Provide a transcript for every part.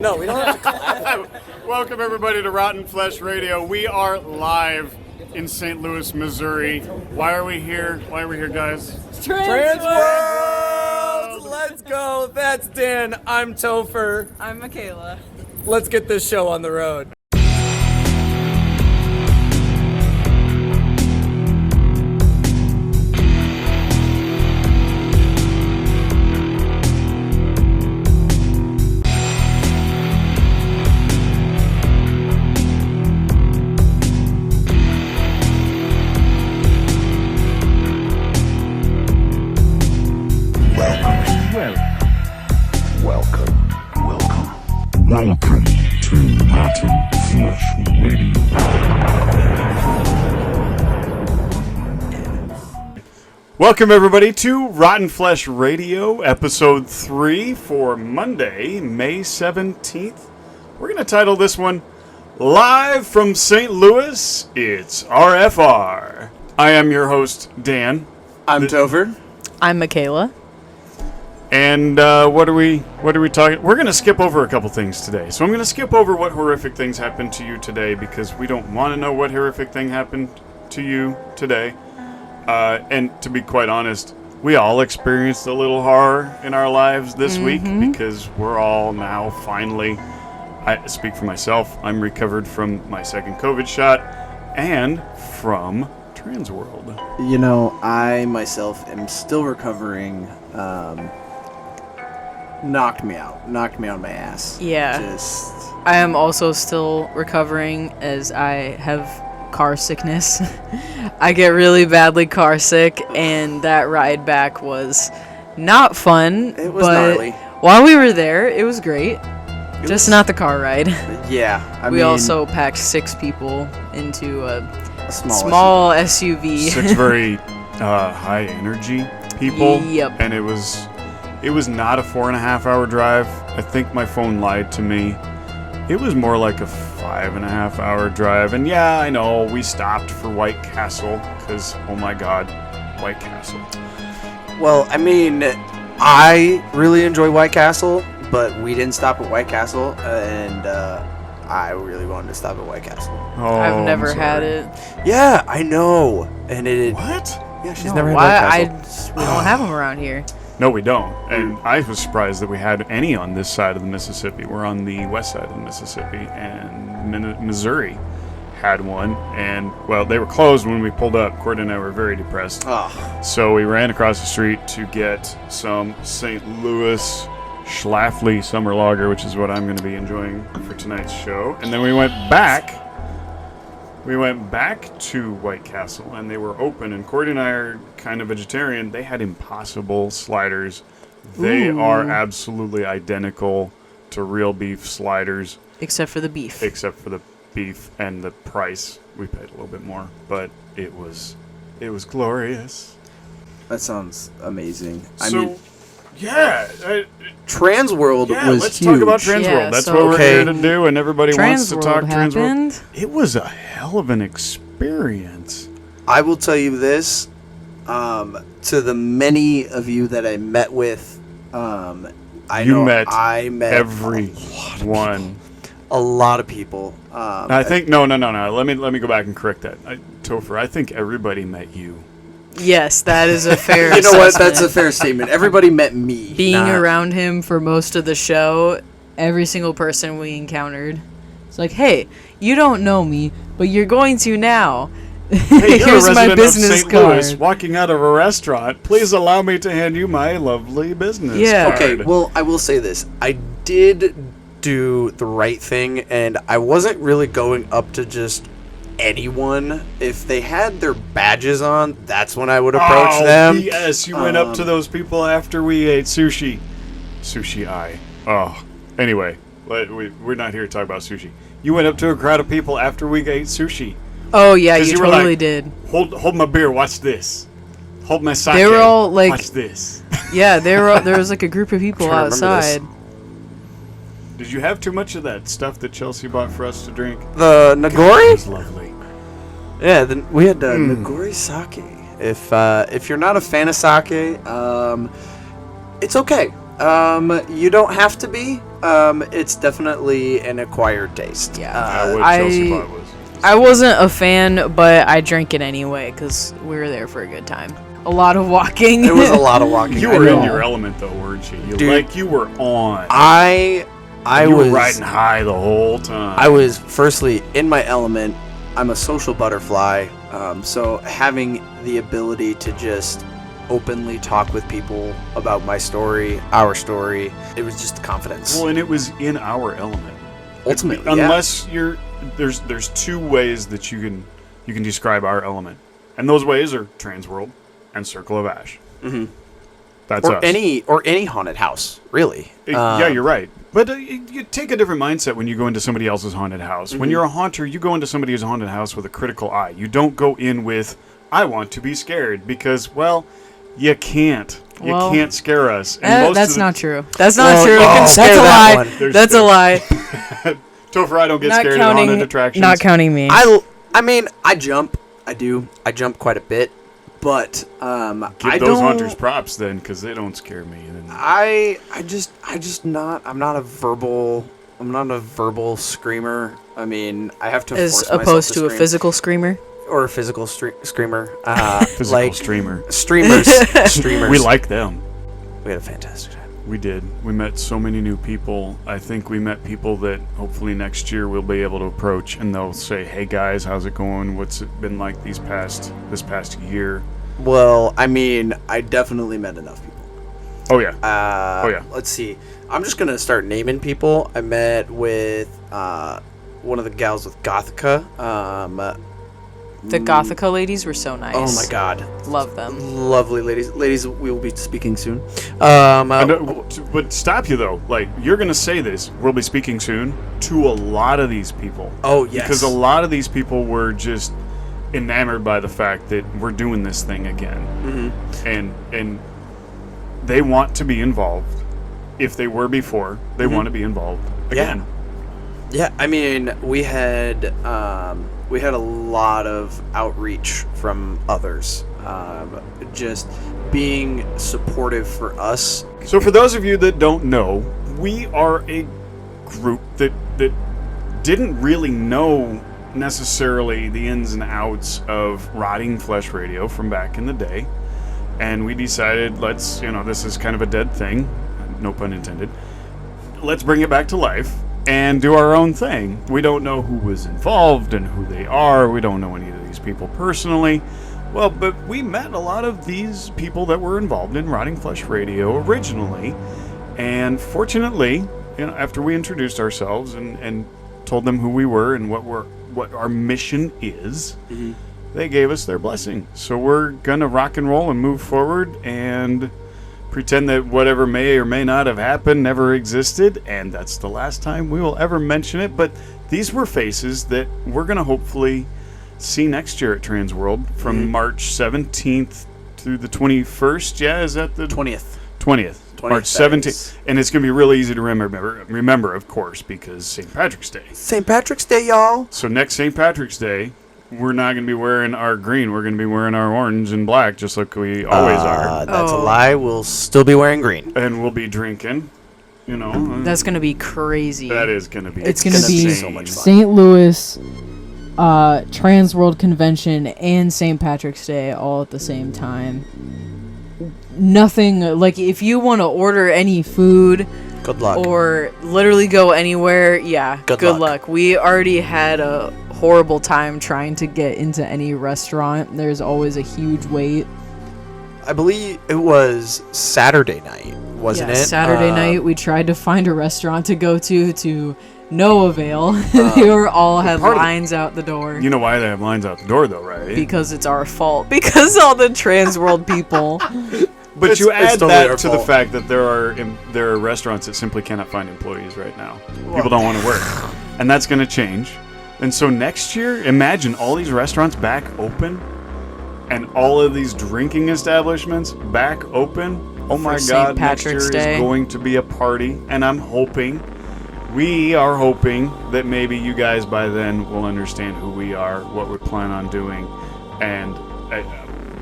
No, we don't have to clap. Welcome, everybody, to Rotten Flesh Radio. We are live in St. Louis, Missouri. Why are we here? Why are we here, guys? Transworld! Let's go. That's Dan. I'm Topher. I'm Mckayla. Let's get this show on the road. Welcome to Rotten Flesh Radio. Welcome, everybody, to Rotten Flesh Radio, Episode 3 for Monday, May 17th. We're going to title this one, Live from St. Louis, It's RFR. I am your host, Dan. I'm Topher. I'm Mckayla. And what are we talking? We're going to skip over a couple things today. So I'm going to skip over what horrific things happened to you today because we don't want to know what horrific thing happened to you today. And to be quite honest, we all experienced a little horror in our lives this week because we're all now finally, I speak for myself, I'm recovered from my second COVID shot and from Transworld. You know, I myself am still recovering. Knocked me on my ass. Yeah. I am also still recovering as I have car sickness. I get really badly car sick, and that ride back was not fun. It was gnarly. While we were there, it was great. Just not the car ride. Yeah. We also packed 6 people into a small SUV. 6 very high energy people. Yep. And it was not a 4.5 hour drive. I think my phone lied to me. It was more like a 5.5 hour drive. And yeah, I know we stopped for White Castle because, oh my God, White Castle. Well, I mean, I really enjoy White Castle, but we didn't stop at White Castle, and I really wanted to stop at White Castle. Oh, I've never had it. Yeah, I know. And it. What? Yeah, she's No, never had why? White Castle. We don't have them around here. No, we don't. And I was surprised that we had any on this side of the Mississippi. We're on the west side of the Mississippi, and Missouri had one. And, well, they were closed when we pulled up. Courtney and I were very depressed. Oh. So we ran across the street to get some St. Louis Schlafly Summer Lager, which is what I'm going to be enjoying for tonight's show. And then we went back. We went back to White Castle, and they were open, and Cordy and I are kind of vegetarian. They had Impossible sliders. They are absolutely identical to real beef sliders. Except for the beef. Except for the beef and the price. We paid a little bit more, but it was glorious. That sounds amazing. Transworld was let's huge. talk about Transworld. Yeah, That's so- what we're here to do, and everybody wants to talk happened. Transworld. It was a hell of an experience. I will tell you this, to the many of you that I met with, I met everyone. A lot of people. I think no. Let me go back and correct that. Topher, I think everybody met you. Yes, that is a fair You know what? assessment. That's a fair statement. Everybody met me. Being around him for most of the show, every single person we encountered, it's like, hey, you don't know me, but you're going to now. Hey, you're Here's a my resident business of St. card. Louis, walking out of a restaurant. Please allow me to hand you my lovely business Yeah. card. Okay, well, I will say this. I did do the right thing, and I wasn't really going up to just anyone. If they had their badges on, that's when I would approach them. Yes, you went up to those people after we ate sushi. Anyway, we're not here to talk about sushi. You went up to a crowd of people after we ate sushi. Oh, yeah, 'Cause you were totally like, did. Hold my beer, watch this. Hold my sake, They were all like, watch this. yeah, there was like a group of people trying to remember this. outside. Did you have too much of that stuff that Chelsea bought for us to drink? The It Nagori? was lovely. Yeah, then we had Nagori sake. If you're not a fan of sake, it's okay. You don't have to be. It's definitely an acquired taste. Yeah. What Chelsea thought was. I wasn't a fan, but I drank it anyway because we were there for a good time. A lot of walking. It was a lot of walking. You I were know. in your element, though, weren't you? Dude, you were on. I you was were riding high the whole time. I was firstly in my element. I'm a social butterfly, so having the ability to just openly talk with people about my story, our story, it was just confidence. Well, and it was in our element. Ultimately, unless there's two ways that you can describe our element, and those ways are Transworld and Circle of Ash. Mm-hmm. That's us. Any haunted house, really. Yeah, you're right. But you take a different mindset when you go into somebody else's haunted house. Mm-hmm. When you're a haunter, you go into somebody's haunted house with a critical eye. You don't go in with, I want to be scared, because, well, you can't. You can't scare us. And That's not true. That's not Well, true. you can That's scare a that lie. one. That's a lie. Topher, I don't get Not scared counting. at haunted attractions. Not counting me. I mean, I jump. I do. I jump quite a bit, but Give I those don't. hunters props then, because they don't scare me. I'm not a verbal screamer. I mean, I have to As force myself opposed to a scream. physical screamer. Or a physical screamer. Physical like streamer. streamers. We like them. We had a fantastic time. We did. We met so many new people. I think we met people that hopefully next year we'll be able to approach, and they'll say, "Hey guys, how's it going? What's it been like this past year?" Well, I mean, I definitely met enough people. Oh yeah. Let's see. I'm just gonna start naming people. I met with one of the gals with Gothica. The Gothica ladies were so nice. Oh my god, Love them. lovely ladies. Ladies, we will be speaking soon. But stop you though. Like, you're gonna say this. We'll be speaking soon to a lot of these people. Oh yes, Because a lot of these people were just enamored by the fact that we're doing this thing again, and they want to be involved. If they were before, they want to be involved again. Yeah, I mean, we had a lot of outreach from others, just being supportive for us. So for those of you that don't know, we are a group that didn't really know necessarily the ins and outs of Rotting Flesh Radio from back in the day, and we decided, this is kind of a dead thing, no pun intended, let's bring it back to life and do our own thing. We don't know who was involved and who they are. We don't know any of these people personally. Well, but we met a lot of these people that were involved in Rotting Flesh Radio originally. And fortunately, after we introduced ourselves and told them who we were and what our mission is, they gave us their blessing. So we're going to rock and roll and move forward and pretend that whatever may or may not have happened never existed, and that's the last time we will ever mention it. But these were faces that we're going to hopefully see next year at Transworld from March 17th through the 21st. Yeah, is that the 20th? 20th. March 17th. And it's going to be really easy to remember, of course, because St. Patrick's Day. St. Patrick's Day, y'all. So next St. Patrick's Day, we're not going to be wearing our green. We're going to be wearing our orange and black, just like we always are. That's a lie. We'll still be wearing green. And we'll be drinking, That's gonna be crazy. That is going to be It's gonna insane. be so much fun. St. Louis, Transworld Convention, and St. Patrick's Day all at the same time. Nothing like if you want to order any food Good luck. or literally go anywhere, Good luck. luck. We already had a horrible time trying to get into any restaurant. There's always a huge wait. I believe it was Saturday night, wasn't it? Saturday night we tried to find a restaurant to go to no avail. They were all had part of the- lines out the door. You know why they have lines out the door, though, right? Because it's our fault. Because all the Transworld people. But It's- you it's add totally that our to the fault. fact that there are restaurants that simply cannot find employees right now. People don't want to work, and that's going to change. And so next year, imagine all these restaurants back open, and all of these drinking establishments back open. Oh my St. God! Patrick's next year Day. is going to be a party, and we are hoping that maybe you guys by then will understand who we are, what we plan on doing, and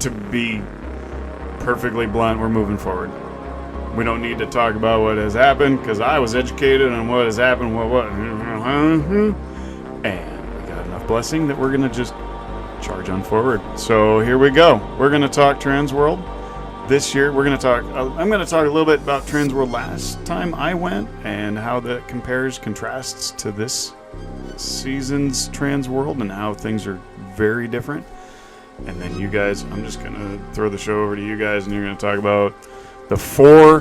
to be perfectly blunt, we're moving forward. We don't need to talk about what has happened because I was educated on what has happened. And we got enough blessing that we're going to just charge on forward. So here we go. We're going to talk Transworld. This year, we're going to talk. I'm going to talk a little bit about Transworld last time I went and how that contrasts to this season's Transworld and how things are very different. And then you guys, I'm just going to throw the show over to you guys, and you're going to talk about the four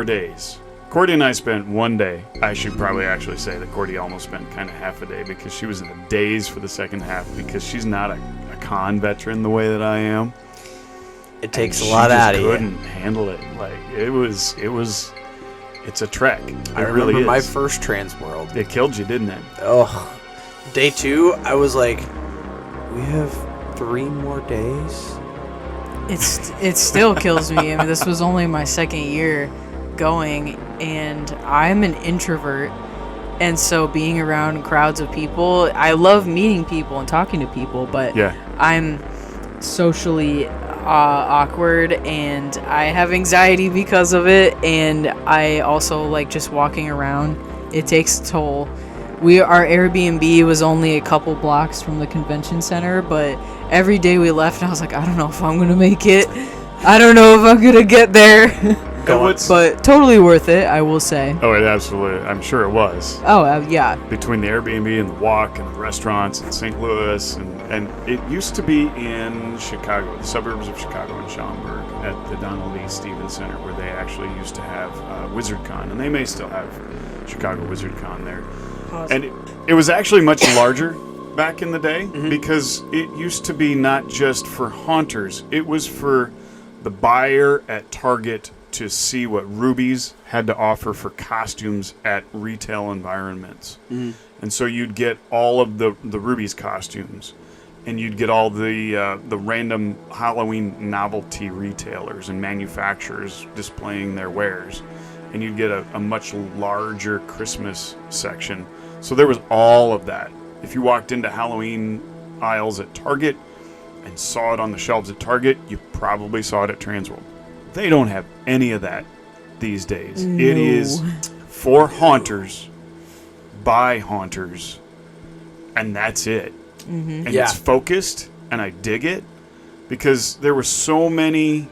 days. Cordy and I spent one day. I should probably actually say that Cordy almost spent kind of half a day because she was in a daze for the second half because she's not a con veteran the way that I am. It takes a lot out of you. She couldn't handle it. Like it's a trek. I remember my first Transworld. It killed you, didn't it? Oh, day 2, I was like, we have 3 more days. It still kills me. I mean, this was only my second year going, and I'm an introvert, and so being around crowds of people, I love meeting people and talking to people, but yeah. I'm socially awkward, and I have anxiety because of it, and I also like just walking around. It takes a toll. Our Airbnb was only a couple blocks from the convention center, but every day we left, I was like, I don't know if I'm gonna make it. I don't know if I'm gonna get there. But totally worth it, I will say. Oh, it absolutely. I'm sure it was. Oh, yeah. Between the Airbnb and the walk and the restaurants in St. Louis, and it used to be in Chicago, the suburbs of Chicago in Schaumburg, at the Donald E. Stevens Center, where they actually used to have WizardCon, and they may still have Chicago WizardCon there. Awesome. And it was actually much larger back in the day because it used to be not just for haunters, it was for the buyer at Target to see what Ruby's had to offer for costumes at retail environments. And so you'd get all of the Ruby's costumes, and you'd get all the random Halloween novelty retailers and manufacturers displaying their wares, and you'd get a much larger Christmas section. So there was all of that. If you walked into Halloween aisles at Target and saw it on the shelves at Target, you probably saw it at Transworld. They don't have any of that these days. No. It is for haunters, by haunters, and that's it. And it's focused, and I dig it, because there were so many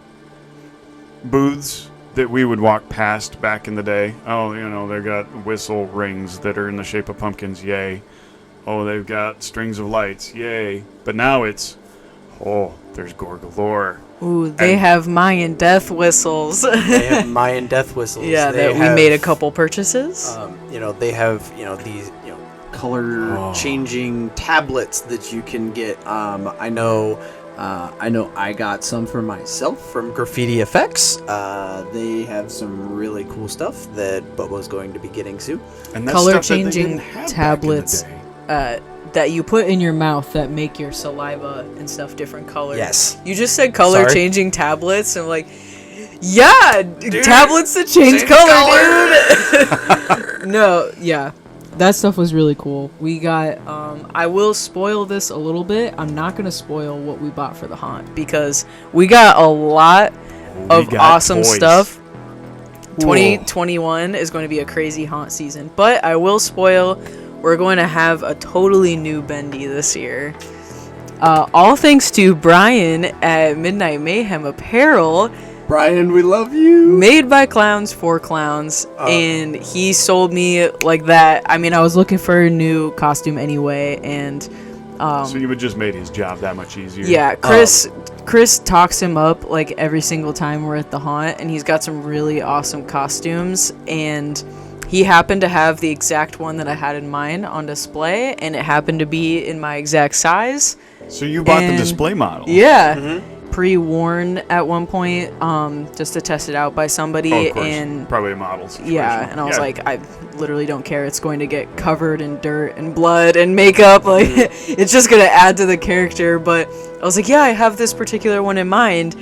booths that we would walk past back in the day. Oh, they've got whistle rings that are in the shape of pumpkins, yay. Oh, they've got strings of lights, yay. But now it's, there's gore galore. Ooh, they have Mayan death whistles. They have Mayan death whistles. Yeah, we made a couple purchases. They have these color changing tablets that you can get. I know I got some for myself from Graffiti Effects. They have some really cool stuff that Bubba's going to be getting soon. And that's color stuff changing that they didn't have tablets back in the day. that you put in your mouth that make your saliva and stuff different colors. Yes. You just said color changing tablets, and I'm like, yeah, dude, tablets that change color, dude. No, yeah. That stuff was really cool. We got, I will spoil this a little bit. I'm not going to spoil what we bought for the haunt, because we got a lot of awesome stuff. 2021 is going to be a crazy haunt season, but I will spoil, we're going to have a totally new bendy this year. All thanks to Brian at Midnight Mayhem Apparel. Brian, we love you. Made by clowns for clowns, and he sold me like that. I mean, I was looking for a new costume anyway, and so you would just made his job that much easier. Yeah, Chris talks him up like every single time we're at the haunt, and he's got some really awesome costumes, and he happened to have the exact one that I had in mind on display, and it happened to be in my exact size. So you bought the display model. Yeah. Pre-worn at one point, just to test it out by somebody. Oh, of course. And probably a model situation. Yeah, and I was like, I literally don't care. It's going to get covered in dirt and blood and makeup. Like, it's just going to add to the character. But I was like, yeah, I have this particular one in mind.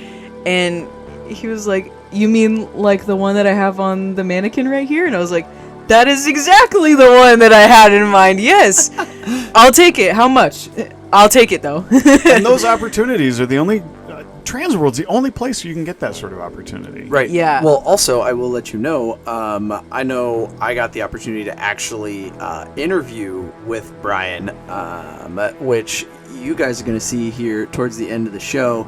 And he was like, you mean like the one that I have on the mannequin right here? And I was like, that is exactly the one that I had in mind. Yes. I'll take it. How much? I'll take it, though. And those opportunities are the only Transworld's the only place you can get that sort of opportunity. Right. Yeah. Well, also, I will let you know, I know I got the opportunity to actually interview with Brian, which you guys are going to see here towards the end of the show.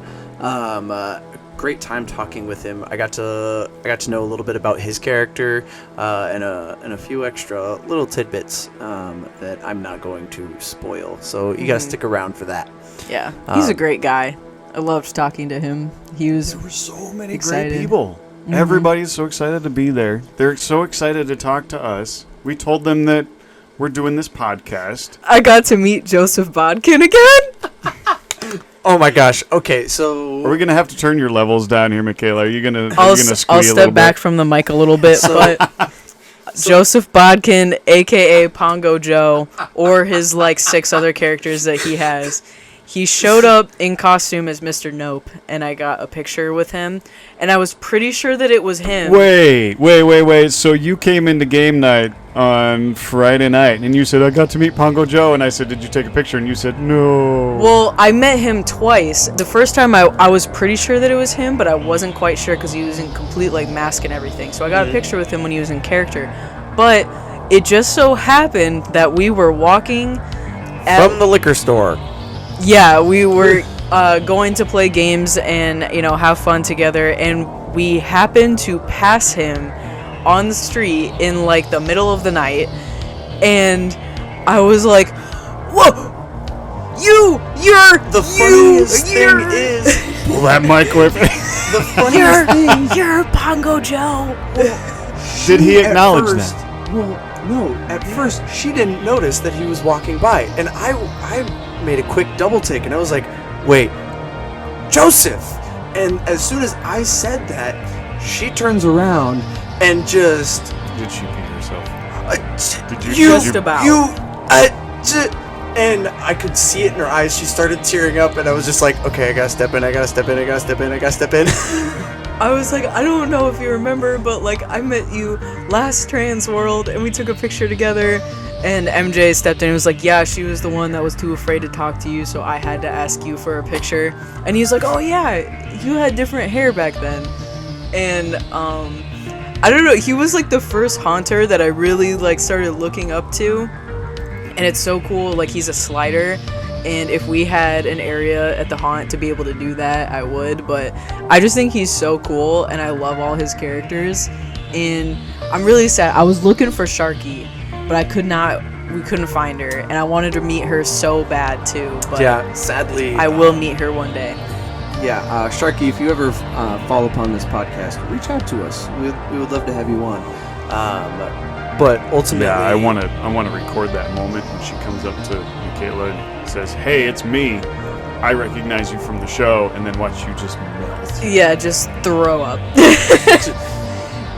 Great time talking with him. I got to know a little bit about his character and a few extra little tidbits that I'm not going to spoil. So you got to stick around for that. Yeah, he's a great guy. I loved talking to him. He was There were so many excited. great people. Everybody's so excited to be there. They're so excited to talk to us. We told them that we're doing this podcast. I got to meet Joseph Bodkin again. Oh my gosh. Okay, so Are we gonna have to turn your levels down here, Mckayla? Are you gonna? I'll squee I'll a little step back bit? from the mic a little bit, but Joseph Bodkin, aka Pongo Joe, or his like 6 other characters that he has. He showed up in costume as Mr. Nope, and I got a picture with him, and I was pretty sure that it was him. Wait. So you came into game night on Friday night, and you said, I got to meet Pongo Joe, and I said, did you take a picture? And you said, no. Well, I met him twice. The first time I was pretty sure that it was him, but I wasn't quite sure because he was in complete like mask and everything. So I got a picture with him when he was in character. But it just so happened that we were walking from the liquor store. Yeah, we were going to play games and, have fun together, and we happened to pass him on the street in, like, the middle of the night, and I was like, whoa! You're The funniest thing is, Pull that mic away from the funniest thing. You're Pongo Joe! Did he At acknowledge first- that? Well, no. At first, she didn't notice that he was walking by, and I made a quick double take, and I was like, "Wait, Joseph!" And as soon as I said that, she turns around and just Did she pee herself? Did you, Just about. and I could see it in her eyes. She started tearing up, and I was just like, "Okay, I gotta step in. I gotta step in. I gotta step in. I gotta step in." I was like, I don't know if you remember, but, like, I met you last Transworld, and we took a picture together, and MJ stepped in and was like, yeah, she was the one that was too afraid to talk to you, so I had to ask you for a picture. And he's like, oh, yeah, you had different hair back then. And, I don't know, he was, like, the first haunter that I really, like, started looking up to. And it's so cool, like, he's a slider. And if we had an area at the haunt to be able to do that, I would. But I just think he's so cool, and I love all his characters. And I'm really sad. I was looking for Sharky, but we couldn't find her. And I wanted to meet her so bad, too. But Yeah, sadly, I will meet her one day. Yeah, Sharky, if you ever fall upon this podcast, reach out to us. We would love to have you on. But ultimately, Yeah, I want to record that moment when she comes up to Mckayla and says, "Hey, it's me. I recognize you from the show," and then watch you just melt. Yeah, just throw up.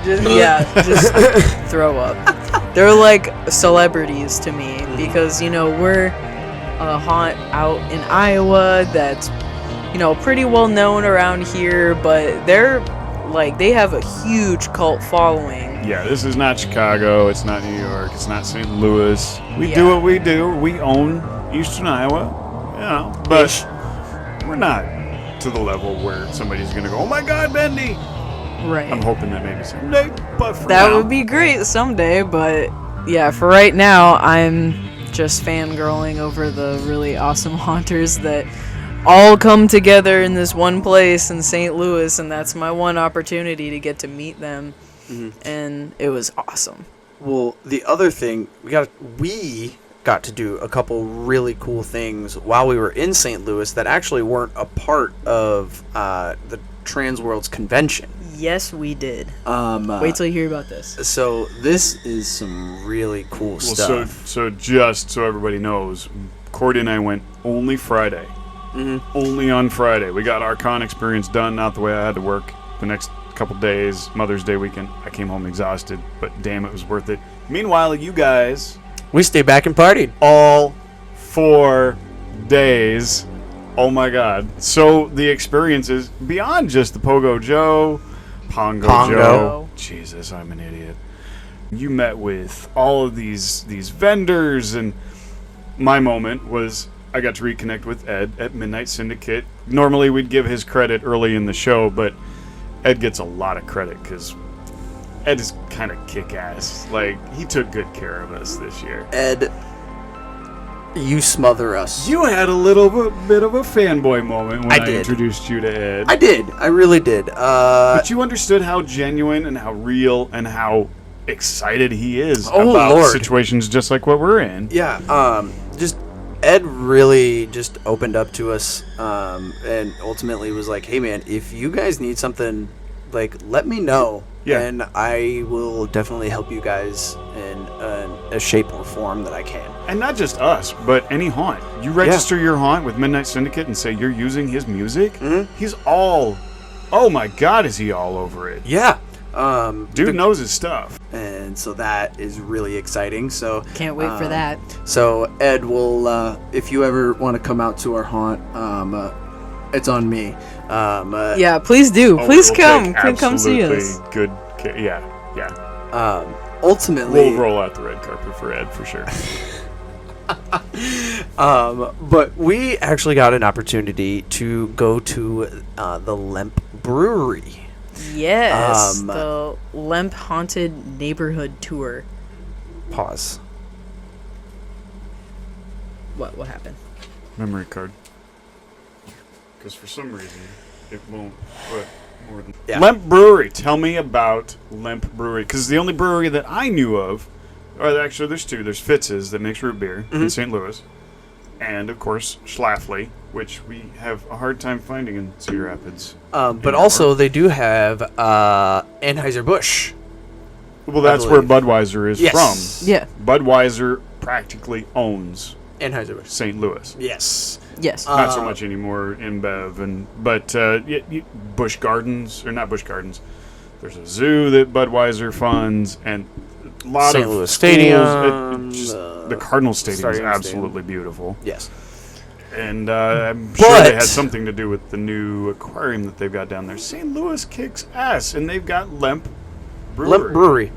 just throw up. They're like celebrities to me because, we're a haunt out in Iowa that's, pretty well known around here, but they have a huge cult following. Yeah, this is not Chicago. It's not New York. It's not St. Louis. We Yeah. do what we do. We own Eastern Iowa, but we're not to the level where somebody's going to go, "Oh my God, Bendy!" Right. I'm hoping that maybe someday, but for That now, would be great someday, but yeah, for right now, I'm just fangirling over the really awesome haunters that all come together in this one place in St. Louis, and that's my one opportunity to get to meet them, and it was awesome. Well, the other thing, we got to do a couple really cool things while we were in St. Louis that actually weren't a part of the Transworld's convention. Yes, we did. Wait till you hear about this. So this is some really cool well, stuff. so just so everybody knows, Cordy and I went only Friday. Only on Friday. We got our con experience done, not the way I had to work the next couple days, Mother's Day weekend. I came home exhausted, but damn, it was worth it. Meanwhile, you guys, We stayed back and partied. all 4 days. Oh my God. So the experience is beyond just the Pongo Joe. Jesus, I'm an idiot. You met with all of these vendors, and my moment was I got to reconnect with Ed at Midnight Syndicate. Normally we'd give his credit early in the show, but Ed gets a lot of credit because Ed is kind of kick-ass. Like, he took good care of us this year. Ed, you smother us. You had a little bit of a fanboy moment when I did. introduced you to Ed. I did. I really did. But you understood how genuine and how real and how excited he is Oh, about Lord. situations just like what we're in. Yeah, just Ed really just opened up to us, and ultimately was like, "Hey, man, if you guys need something, like, let me know, and I will definitely help you guys in a shape or form that I can." And not just us, but any haunt. You register your haunt with Midnight Syndicate and say you're using his music. He's all, oh my God, is he all over it? Yeah. Dude knows his stuff. And so that is really exciting. So Can't wait for that. So Ed will, if you ever want to come out to our haunt, it's on me. Yeah, please do. Oh, Please we'll come. take Come see us. absolutely good care. Yeah. Ultimately, We'll roll out the red carpet for Ed for sure. but we actually got an opportunity to go to the Lemp Brewery. Yes, the Lemp Haunted Neighborhood Tour. Pause. What happened? Memory card. Because for some reason, it won't put more than... Yeah. Lemp Brewery. Tell me about Lemp Brewery. Because the only brewery that I knew of, or actually there's two. There's Fitz's that makes root beer in St. Louis. And, of course, Schlafly, which we have a hard time finding in Cedar Rapids. But also, they do have Anheuser-Busch. Well, that's where Budweiser is from. Yeah. Budweiser practically owns Anheuser-Busch. St. Louis. Yes. Yes. Not so much anymore in Bev, but Busch Gardens, or not Busch Gardens. There's a zoo that Budweiser funds, and a lot St. of Louis schools. Stadium, The Cardinal Stadium is Stadium. absolutely beautiful. Yes. And I'm sure they had something to do with the new aquarium that they've got down there. St. Louis kicks ass, and they've got Lemp Brewery. Lemp Brewery.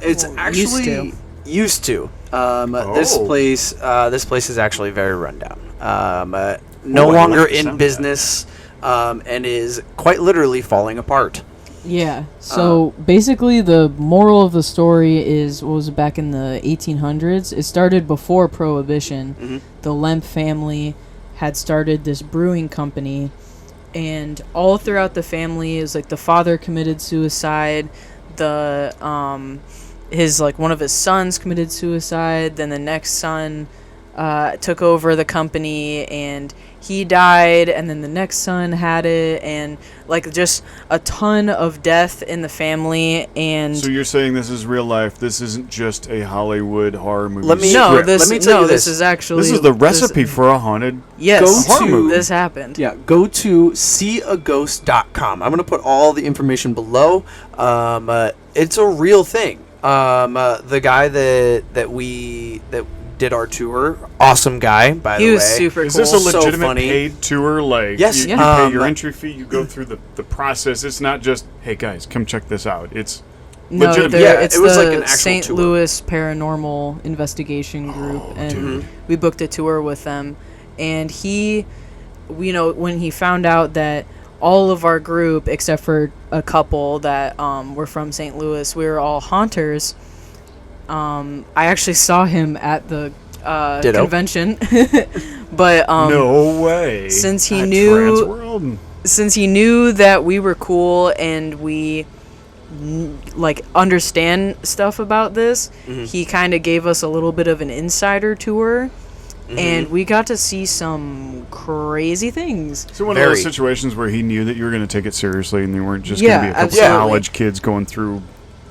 It's actually used to. This place is actually very rundown. No longer in business, and is quite literally falling apart. Yeah. So basically, the moral of the story is what was back in the 1800s. It started before Prohibition. The Lemp family had started this brewing company, and all throughout the family is like the father committed suicide. One of his sons committed suicide. Then the next son took over the company, and he died, and then the next son had it, and like just a ton of death in the family. And So you're saying this is real life? This isn't just a Hollywood horror movie? Let me script. tell you this is actually This is the recipe for a haunted. horror movie. to This happened. Yeah, go to seeaghost.com. I'm going to put all the information below. It's a real thing. The guy that did our tour, awesome guy, by the way. He was super cool. Is this a legitimate So funny. paid tour? Like, Yes. you pay your entry fee, you go through the process. It's not just, hey guys, come check this out. It's No, legitimate. it's it was the like an actual St. tour. Louis Paranormal Investigation Group, and we booked a tour with them. And when he found out that all of our group, except for a couple that were from St. Louis, we were all haunters. I actually saw him at the convention, but no way. Since he At knew Transworld? that we were cool and we understand stuff about this, he kind of gave us a little bit of an insider tour, and we got to see some crazy things. So one of those situations where he knew that you were going to take it seriously and you weren't just going to be a couple absolutely. college kids going through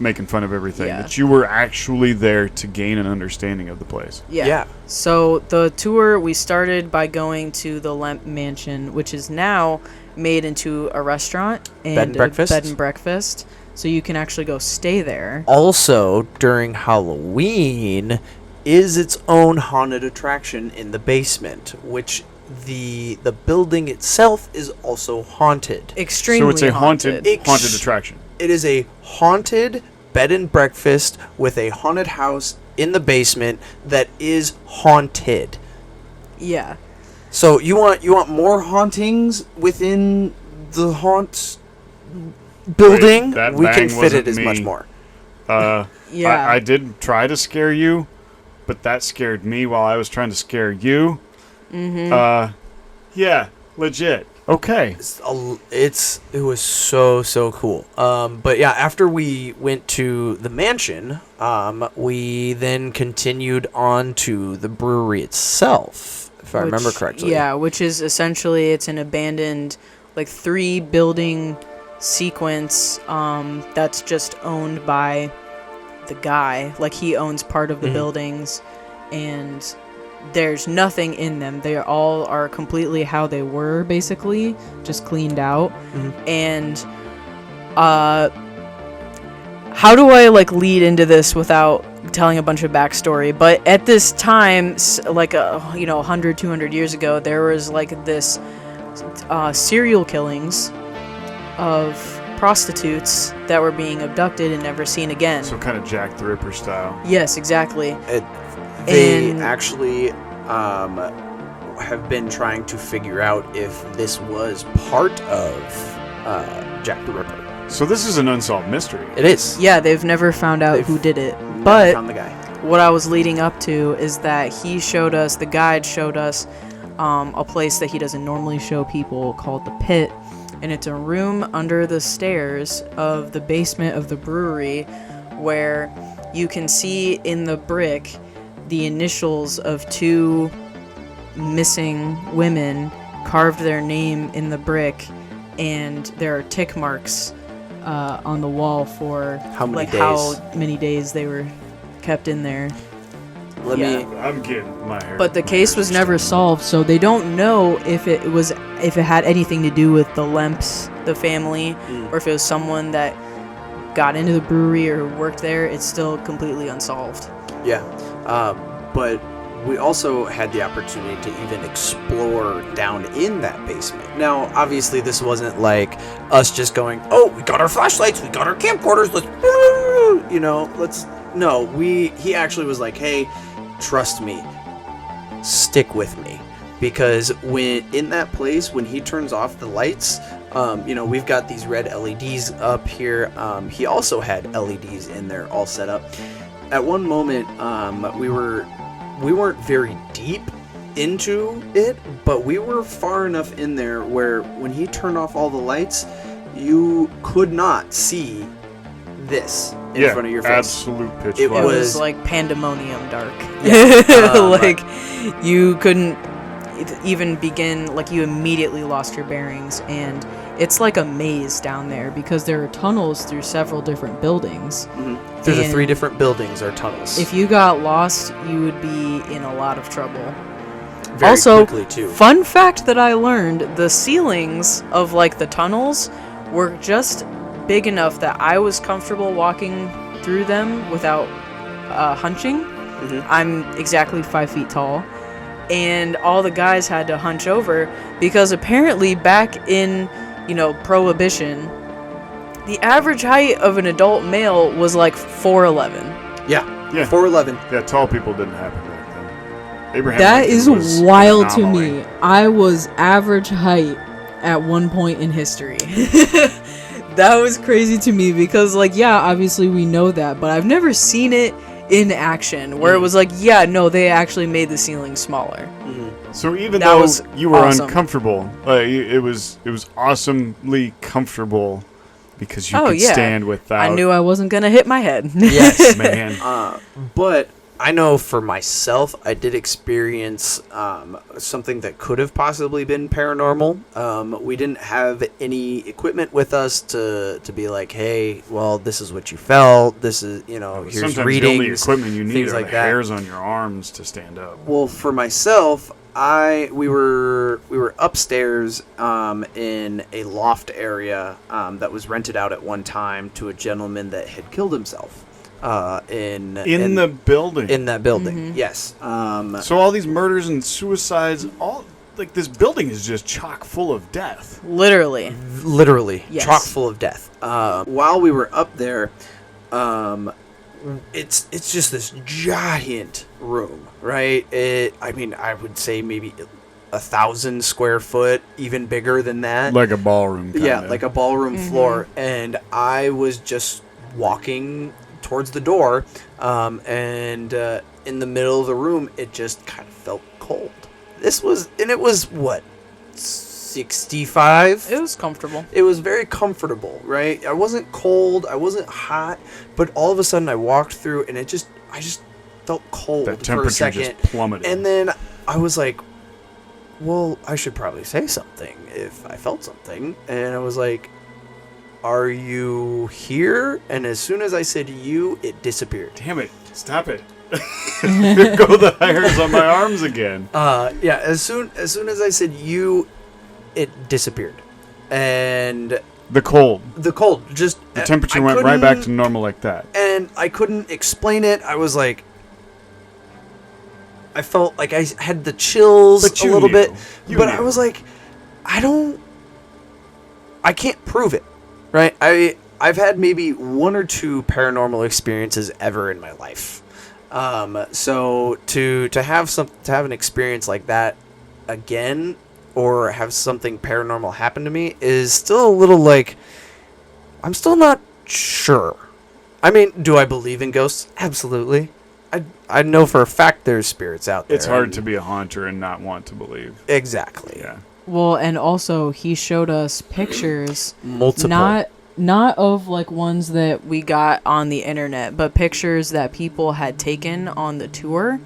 making fun of everything. Yeah. That you were actually there to gain an understanding of the place. Yeah. So the tour, we started by going to the Lemp Mansion, which is now made into a restaurant and Bed and breakfast? Bed and breakfast. So you can actually go stay there. Also, during Halloween, is its own haunted attraction in the basement, which the building itself is also haunted. Extremely So it's a haunted Ex- attraction. It is a haunted bed and breakfast with a haunted house in the basement that is haunted. Yeah. So you want more hauntings within the haunt building? Wait, that we can bang fit it wasn't as much me. more. Yeah. I did try to scare you, but that scared me while I was trying to scare you. Yeah, legit. Okay. It was so cool. But yeah, after we went to the mansion, we then continued on to the brewery itself, if I remember correctly. Yeah, which is essentially, it's an abandoned, like, 3-building sequence that's just owned by the guy. Like, he owns part of the buildings, and there's nothing in them. They all are completely how they were, basically, just cleaned out. And how do I like lead into this without telling a bunch of backstory? But at this time, like 100, 200 years ago, there was like this serial killings of prostitutes that were being abducted and never seen again. So kind of Jack the Ripper style. Yes, exactly. They And- actually have been trying to figure out if this was part of Jack the Ripper. So this is an unsolved mystery. It is. Yeah, they've never found out They've who did it. Never But found the guy. what I was leading up to is that the guide showed us a place that he doesn't normally show people called the Pit. And it's a room under the stairs of the basement of the brewery where you can see in the brick the initials of 2 missing women, carved their name in the brick, and there are tick marks on the wall for How many how days? many days they were kept in there. Let Yeah. me. I'm getting my hair. But the my case hair's was just- never solved, so they don't know if it had anything to do with the Lemps, the family, or if it was someone that got into the brewery or worked there. It's still completely unsolved. Yeah. But we also had the opportunity to even explore down in that basement. Now, obviously, this wasn't like us just going, "Oh, we got our flashlights, we got our camcorders, let's." No, he actually was like, "Hey, trust me, stick with me," because when in that place, when he turns off the lights, we've got these red LEDs up here. He also had LEDs in there all set up. At one moment, we weren't very deep into it, but we were far enough in there where when he turned off all the lights, you could not see this in front of your face. Absolute pitch It black. It was- was like pandemonium dark. Yeah. Like, you couldn't even begin, like, you immediately lost your bearings, and it's like a maze down there because there are tunnels through several different buildings. Through the And 3 different buildings are tunnels. If you got lost, you would be in a lot of trouble. Very Also, quickly too. fun fact that I learned, the ceilings of like the tunnels were just big enough that I was comfortable walking through them without hunching. I'm exactly 5 feet tall, and all the guys had to hunch over because apparently back in, Prohibition, the average height of an adult male was like 4'11". Yeah. Yeah. 4'11". Yeah, tall people didn't happen back then. Abraham That Lincoln is was an wild to anomaly. me. I was average height at one point in history. That was crazy to me because, like, yeah, obviously we know that, but I've never seen it in action where it was like, yeah, no, they actually made the ceiling smaller. So even That though was you were awesome. uncomfortable, it was awesomely comfortable because you Oh, could yeah. stand without. I knew I wasn't gonna hit my head. Yes. man. But I know for myself, I did experience something that could have possibly been paranormal. We didn't have any equipment with us to be like, hey, well, this is what you felt. This is, here's Sometimes readings. the only equipment you need things are like the that. hairs on your arms to stand up. Well, for myself, we were upstairs in a loft area that was rented out at one time to a gentleman that had killed himself in The building. in that building. Yes. So all these murders and suicides, this building is just chock full of death. Literally. Literally Yes. chock full of death. While we were up there, it's just this giant room, right? I would say maybe 1,000 square foot, even bigger than that. Like a ballroom. Kinda. Yeah, like a ballroom floor. And I was just walking towards the door, and in the middle of the room, it just kind of felt cold. It was what, 65? It was comfortable. It was very comfortable, right? I wasn't cold, I wasn't hot, but all of a sudden I walked through and I just felt cold That for a temperature second. just plummeted. And then I was like, well, I should probably say something if I felt something. And I was like, are you here? And as soon as I said you, it disappeared. Damn it! Stop it! There go the hairs on my arms again. Yeah, as soon as I said you, it disappeared. And The cold. the cold, just The temperature I went right back couldn't- to normal like that. and I couldn't explain it. I was like, I felt like I had the chills But a you little knew. bit, You but knew. I was like, I can't prove it, right? I've had maybe 1 or 2 paranormal experiences ever in my life, so to have an experience like that again, or have something paranormal happen to me, is still a little like, I'm still not sure. I mean, do I believe in ghosts? Absolutely. I know for a fact there's spirits out there. It's hard to be a haunter and not want to believe. Exactly. Yeah. Well, and also he showed us pictures, Multiple. not of like ones that We got on the internet, but pictures that people had taken on the tour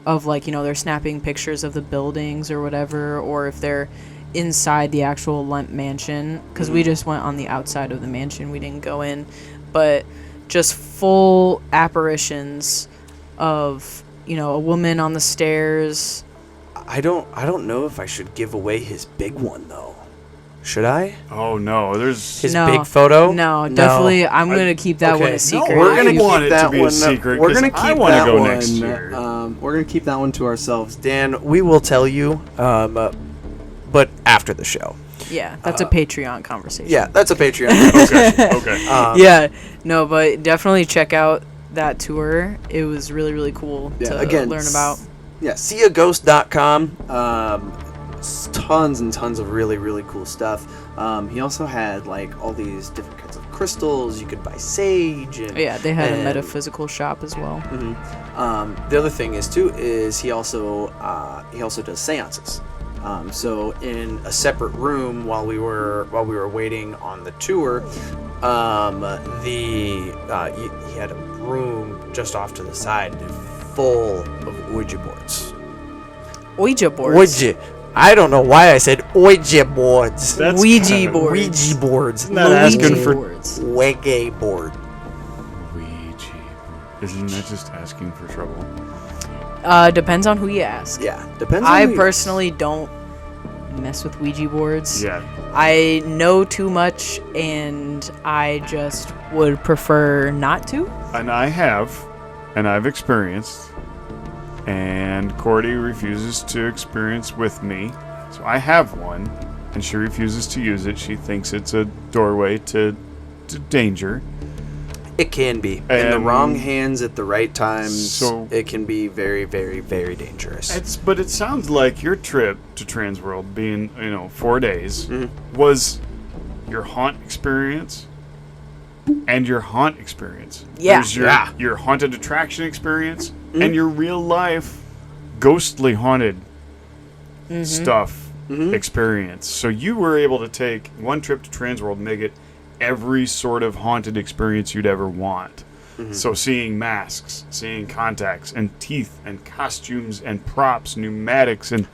of, like, they're snapping pictures of the buildings or whatever, or if they're inside the actual Lemp mansion, because we just went on the outside of the mansion, we didn't go in, but just full apparitions of a woman on the stairs. I don't know if I should give away his big one though. Should I? Oh no, there's. His No. big photo? No, definitely. I'm gonna keep that one Okay. a secret. We're gonna want keep it to that be a one. secret, We're 'cause gonna keep I wanna that go one. next year. We're gonna keep that one to ourselves. Dan, we will tell you, but after the show. Yeah, that's a Patreon conversation. Yeah, that's a Patreon. Okay. Yeah, no, but definitely check out that tour. It was really, really cool to learn about. Yeah, seeaghost.com. Tons and tons of really, really cool stuff. He also had like all these different kinds of crystals. You could buy sage. And, Yeah, they had a and- metaphysical shop as well. The other thing is too is he also does seances. So in a separate room while we were waiting on the tour, he had a room just off to the side full of Ouija boards. Ouija boards. Ouija. I don't know why I said Ouija boards. That's Ouija kinda- board. Ouija boards. Not asking Luigi for boards. Ouija board. Ouija. Isn't that just asking for trouble? Depends on who you ask. Yeah, depends. on I who you- personally don't mess with Ouija boards. Yeah. I know too much, and I just would prefer not to. And I've experienced, and Cordy refuses to experience with me. So I have one, and she refuses to use it. She thinks it's a doorway to danger. It can be in the And- wrong hands at the right times. So- it can be very, very, very dangerous. But it sounds like your trip to Transworld, being 4 days, was your haunt experience and your haunt experience. Yeah. There's your haunted attraction experience and your real life ghostly haunted stuff experience. So you were able to take one trip to Transworld and make it every sort of haunted experience you'd ever want. So seeing masks, seeing contacts and teeth and costumes and props, pneumatics, and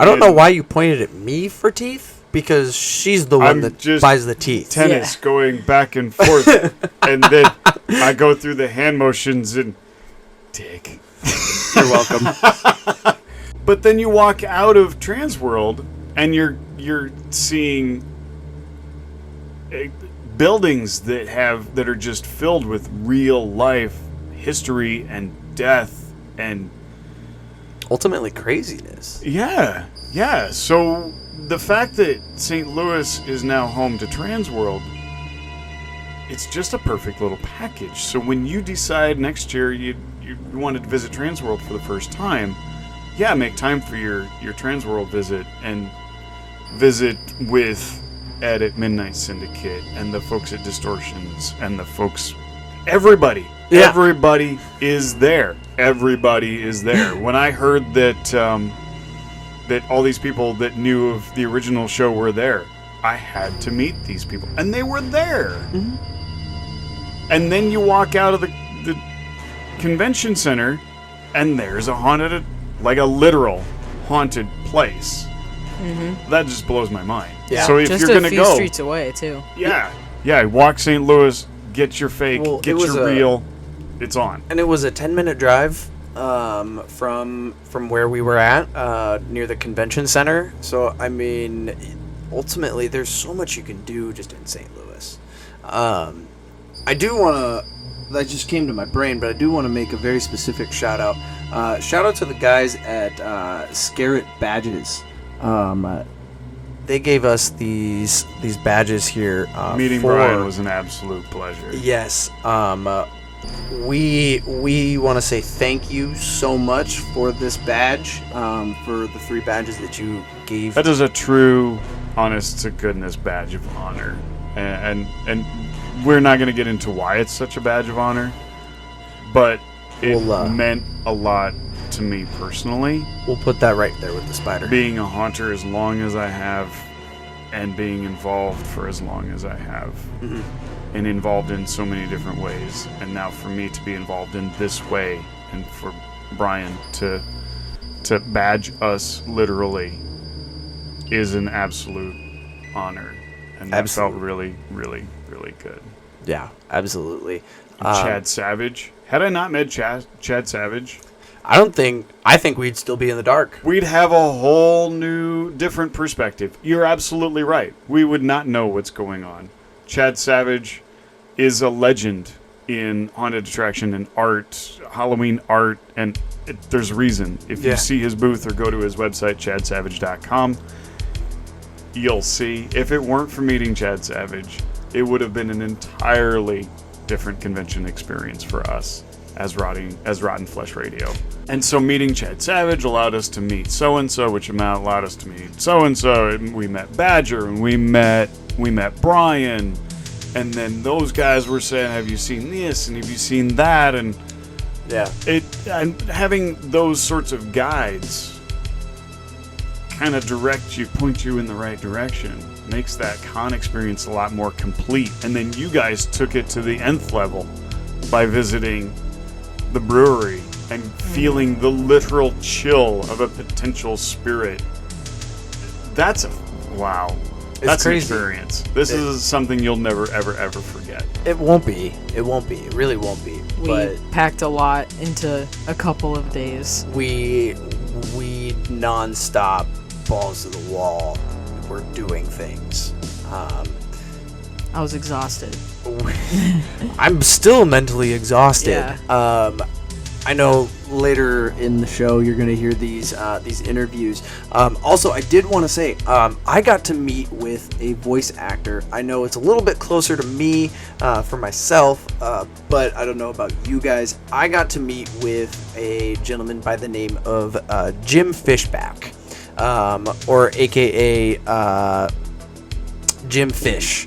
I don't know why you pointed at me for teeth, because she's the one I'm that just buys the teeth. tennis going back and forth, and then I go through the hand motions and dick. You're welcome. But then you walk out of Transworld and you're seeing buildings that are just filled with real life history and death and Ultimately, craziness. yeah. So the fact that St. Louis is now home to Transworld, it's just a perfect little package. So when you decide next year you wanted to visit Transworld for the first time, yeah, make time for your Transworld visit and visit with Ed at Midnight Syndicate and the folks at Distortions and the folks, everybody. Yeah. Everybody is there. Everybody is there. When I heard that that all these people that knew of the original show were there, I had to meet these people, and they were there. And then you walk out of the convention center, and there's a haunted, like a literal haunted place. That just blows my mind. Yeah. So if Just you're a gonna few go, streets away too. yeah, walk St. Louis, get your fake, Well, get it was your real. It's on. And it was a 10-minute drive from where we were at near the convention center. So I mean, ultimately, there's so much you can do just in St. Louis. I do want to. That just came to my brain, but I do want to make a very specific shout out. Shout out to the guys at Scareit Badges. They gave us these badges here. Meeting for, Brian was an absolute pleasure. Yes. We want to say thank you so much for this badge, for the 3 badges that you gave. That is a true, honest to goodness badge of honor, and we're not going to get into why it's such a badge of honor, but it meant a lot to me personally. We'll put that right there with the spider. Being a haunter as long as I have, and being involved for as long as I have, and involved in so many different ways, and now for me to be involved in this way, and for Brian to badge us literally is an absolute honor, and that felt really, really, really good. Yeah, absolutely. Chad Savage. Had I not met Chad Savage, I think we'd still be in the dark. we'd have a whole new, different perspective. You're absolutely right. We would not know what's going on. Chad Savage is a legend in haunted attraction and art, Halloween art, and there's a reason. If you see his booth or go to his website, chadsavage.com, you'll see. If it weren't for meeting Chad Savage, it would have been an entirely different convention experience for us as Rotten Flesh Radio. And so meeting Chad Savage allowed us to meet so-and-so, which allowed us to meet so-and-so, and we met Badger, and we met Brian, and then those guys were saying, have you seen this, and have you seen that, and and having those sorts of guides kind of point you in the right direction, makes that con experience a lot more complete. And then you guys took it to the nth level by visiting the brewery and feeling the literal chill of a potential spirit. That's that's an experience. This is something you'll never ever ever forget. It won't be. It really won't be. We packed a lot into a couple of days. We non-stop, balls to the wall, we're doing things. I was exhausted. I'm still mentally exhausted. Yeah. I know later in the show you're going to hear these interviews. Also, I did want to say I got to meet with a voice actor. I know it's a little bit closer to me for myself, but I don't know about you guys. I got to meet with a gentleman by the name of Jim Fishback, or AKA Jim Fish.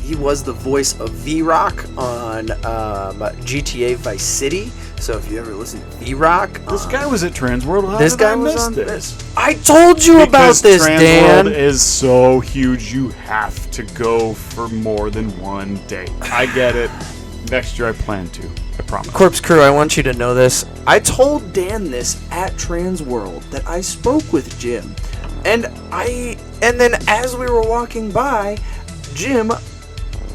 He was the voice of V-Rock on GTA Vice City. So if you ever listen to V-Rock, This guy was at Transworld. How this did guy I was miss on this? I told you about this, Dan. Transworld is so huge, you have to go for more than one day. I get it. Next year I plan to. I promise. Corpse Crew, I want you to know this. I told Dan this at Transworld that I spoke with Jim, and then as we were walking by, Jim,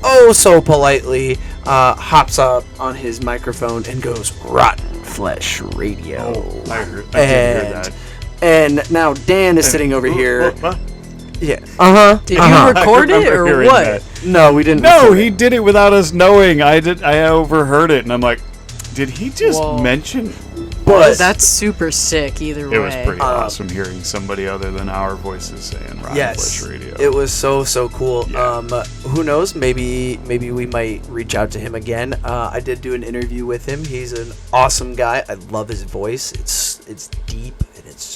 oh so politely, hops up on his microphone and goes, "Rotten Flesh Radio." Oh, I did hear that. And now Dan is sitting over here. What? Yeah. Did you record I it or remember what? hearing that. No, we didn't. No, record he it. did it without us knowing. I overheard it, and I'm like, did he just Whoa. mention But That's super sick either way. It was pretty awesome hearing somebody other than our voices saying Rotten yes, Flesh Radio. it was so cool. Yeah. Who knows? Maybe we might reach out to him again. I did do an interview with him. He's an awesome guy. I love his voice. It's deep and it's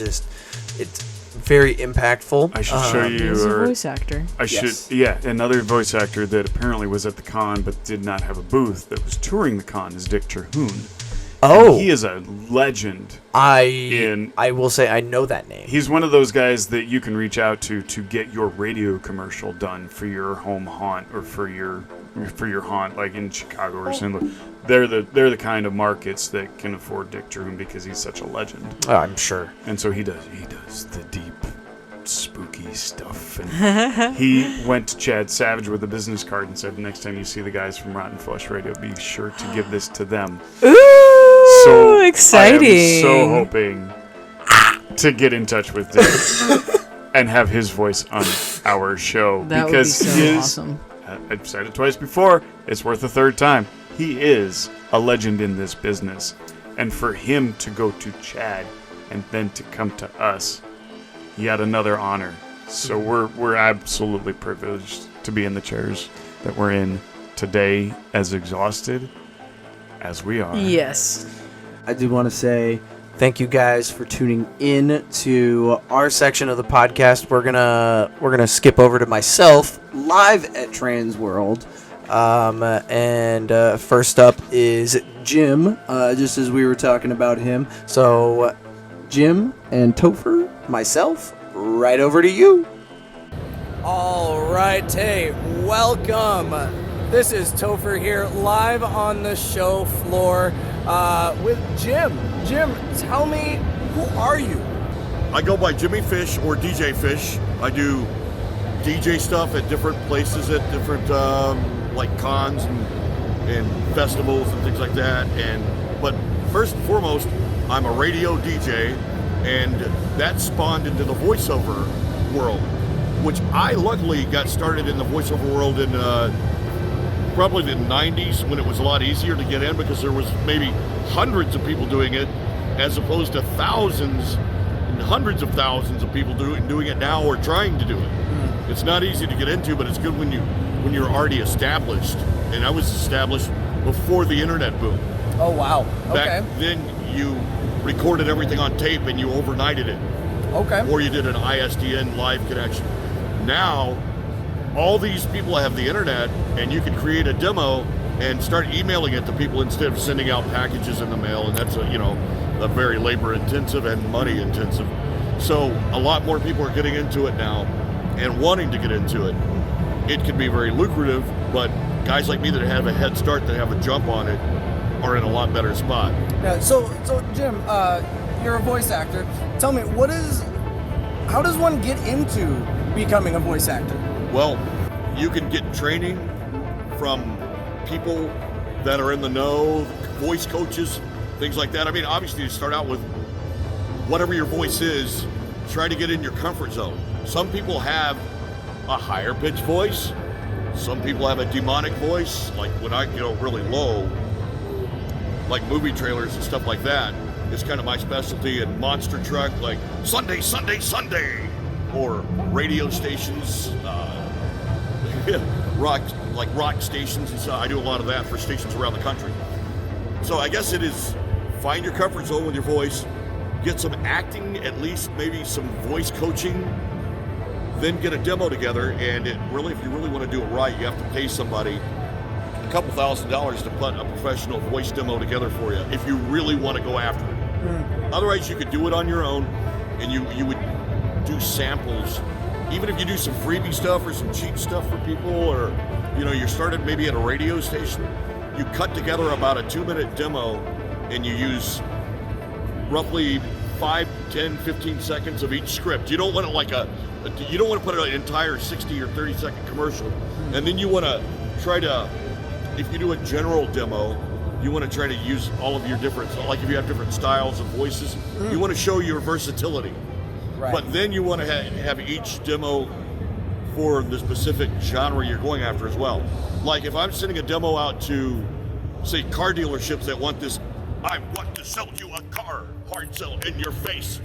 very impactful. I should show you. He's a or voice actor. I should, Yes. yeah, another voice actor that apparently was at the con but did not have a booth that was touring the con is Dick Terhune. Oh, And he is a legend. I will say I know that name. He's one of those guys that you can reach out to get your radio commercial done for your home haunt or for your haunt, like in Chicago or something. They're the kind of markets that can afford Dick Terhune because he's such a legend. Oh, I'm sure. And so he does the deep, spooky stuff. And he went to Chad Savage with a business card and said, next time you see the guys from Rotten Flesh Radio, be sure to give this to them. Ooh, So exciting. I am so hoping to get in touch with Dick and have his voice on our show. That because would be so he is, awesome. I've said it twice before, it's worth a third time. He is a legend in this business. And for him to go to Chad and then to come to us, yet another honor. So we're absolutely privileged to be in the chairs that we're in today, as exhausted as we are. Yes. I do want to say Thank you guys for tuning in to our section of the podcast. We're gonna skip over to myself live at Transworld. and first up is Jim, just as we were talking about him. so Jim and Topher. myself. Right over to you. All right, hey, welcome. This is Topher here, live on the show floor with Jim. Jim, tell me, who are you? I go by Jimmy Fish or DJ Fish. I do DJ stuff at different places, at different like cons and festivals and things like that. But first and foremost, I'm a radio DJ, and that spawned into the voiceover world, which I luckily got started in the voiceover world in probably the 90s, when it was a lot easier to get in because there was maybe hundreds of people doing it as opposed to thousands and hundreds of thousands of people doing it now or trying to do it. It's not easy to get into, but it's good when you're already established. And I was established before the internet boom. Oh, wow. Okay. Back then, you recorded everything on tape and you overnighted it. Okay. Or you did an ISDN live connection. Now, all these people have the internet, and you can create a demo and start emailing it to people instead of sending out packages in the mail, and that's a very labor intensive and money intensive. So a lot more people are getting into it now and wanting to get into it. It can be very lucrative, but guys like me that have a head start, that have a jump on it, are in a lot better spot. Yeah, so Jim, you're a voice actor. Tell me, how does one get into becoming a voice actor? Well, you can get training from people that are in the know, voice coaches, things like that. I mean, obviously you start out with whatever your voice is, try to get in your comfort zone. Some people have a higher pitched voice. Some people have a demonic voice, like when I get really low, like movie trailers and stuff like that. It's kind of my specialty. And monster truck, like Sunday, Sunday, Sunday, or radio stations, rock stations and stuff. I do a lot of that for stations around the country. So I guess it is find your comfort zone with your voice, get some acting, at least maybe some voice coaching, then get a demo together. And if you really want to do it right, you have to pay somebody a couple $1,000s to put a professional voice demo together for you if you really want to go after it. Otherwise, you could do it on your own, and you would do samples. Even if you do some freebie stuff or some cheap stuff for people, or you started maybe at a radio station, you cut together about a 2-minute demo and you use roughly 5, 10, 15 seconds of each script. You don't want it you don't want to put an entire 60 or 30 second commercial. And then you want to try to, if you do a general demo, you want to try to use all of your different, like if you have different styles of voices, you want to show your versatility. Right. But then you want to have each demo for the specific genre you're going after as well. Like if I'm sending a demo out to, say, car dealerships that want this I want to sell you a car. Hard sell in your face.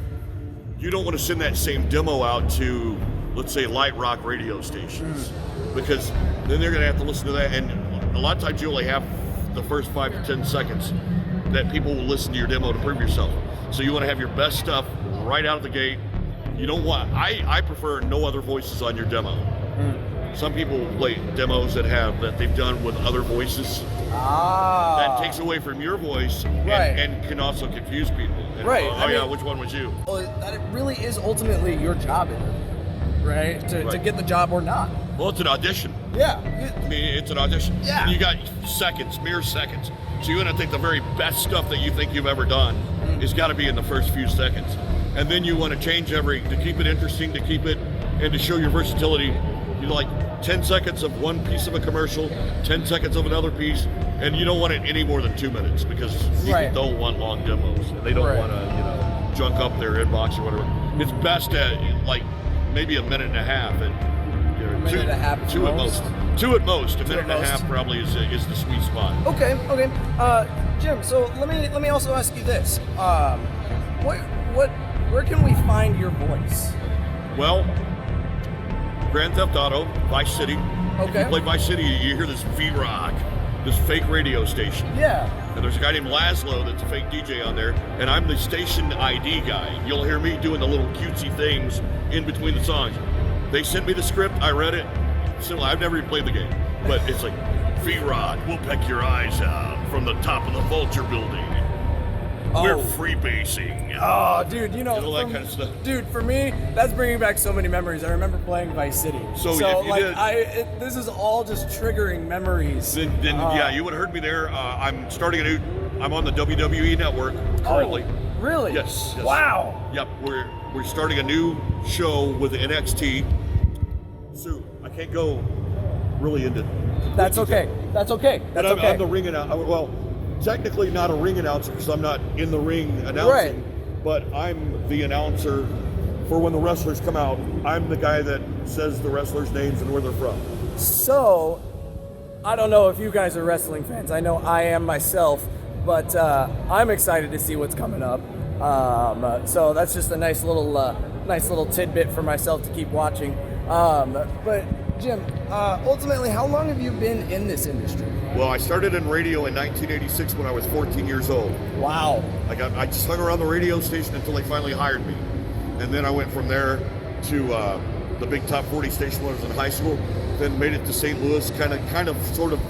You don't want to send that same demo out to, let's say, light rock radio stations, because then they're going to have to listen to that, and a lot of times you only have the first 5 to 10 seconds that people will listen to your demo to prove yourself. So you want to have your best stuff right out of the gate. You don't want, I prefer no other voices on your demo. Some people play demos that they've done with other voices. That takes away from your voice, and can also confuse people. And, Right. Which one was you? Well, that it really is ultimately your job interview, right? To get the job or not. Well, it's an audition. Yeah. I mean, it's an audition. Yeah. You got seconds, mere seconds. So you want to think the very best stuff that you think you've ever done has got to be in the first few seconds. And then you want to change to keep it interesting, and to show your versatility. You like 10 seconds of one piece of a commercial, 10 seconds of another piece, and you don't want it any more than 2 minutes, because people don't want long demos. And they don't want to, junk up their inbox or whatever. It's best at like maybe a minute and a half, and Minute and a half two at most. Two at most. A minute and a most. half probably is the sweet spot. Okay. Jim, so let me also ask you this. Where can we find your voice? Well, Grand Theft Auto, Vice City. Okay. If you play Vice City, you hear this V-Rock, this fake radio station. Yeah. And there's a guy named Laszlo that's a fake DJ on there, and I'm the station ID guy. You'll hear me doing the little cutesy things in between the songs. They sent me the script, I read it. Similar, I've never even played the game, but it's like, V-Rock, we'll peck your eyes out from the top of the Vulture building. We're freebasing. Oh, dude, all that kind of stuff. Dude, for me, that's bringing back so many memories. I remember playing Vice City. So if you did, this is all just triggering memories. Then yeah, you would have heard me there. I'm on the WWE network currently. Oh, really? Yes. Wow. Yep, we're starting a new show with NXT. So I can't go really into. That's okay. That's okay. That's okay. I'm the ring announcer. Well, technically not a ring announcer because I'm not in the ring announcing. Right. But I'm the announcer for when the wrestlers come out. I'm the guy that says the wrestlers' names and where they're from. So, I don't know if you guys are wrestling fans. I know I am myself, but I'm excited to see what's coming up. So that's just a nice little tidbit for myself to keep watching. But Jim, ultimately, how long have you been in this industry? Well, I started in radio in 1986 when I was 14 years old. Wow. I just hung around the radio station until they finally hired me. And then I went from there to the big top 40 station when I was in high school. Then made it to St. Louis, kind of sort of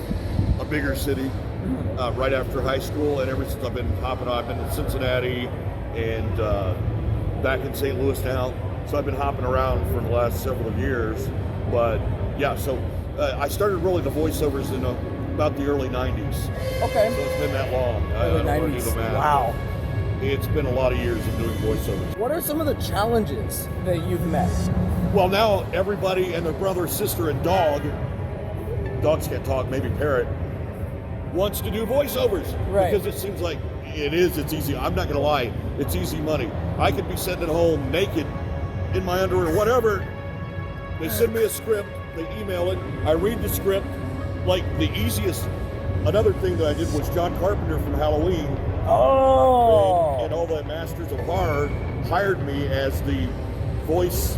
a bigger city right after high school. And ever since I've been hopping on, I've been in Cincinnati and back in St. Louis now. So I've been hopping around for the last several years. But yeah, so I started rolling the voiceovers in about the early 90s. Okay. So it's been that long. Early I don't know the math. Wow. It's been a lot of years of doing voiceovers. What are some of the challenges that you've met? Well, now everybody and their brother, sister, and dogs can't talk, maybe parrot, wants to do voiceovers. Right. Because it seems like it's easy. I'm not going to lie, it's easy money. I could be sitting at home naked in my underwear, whatever. They send me a script, they email it, I read the script. Like the easiest, another thing that I did was John Carpenter from Halloween. Oh! And all the Masters of Horror hired me as the voice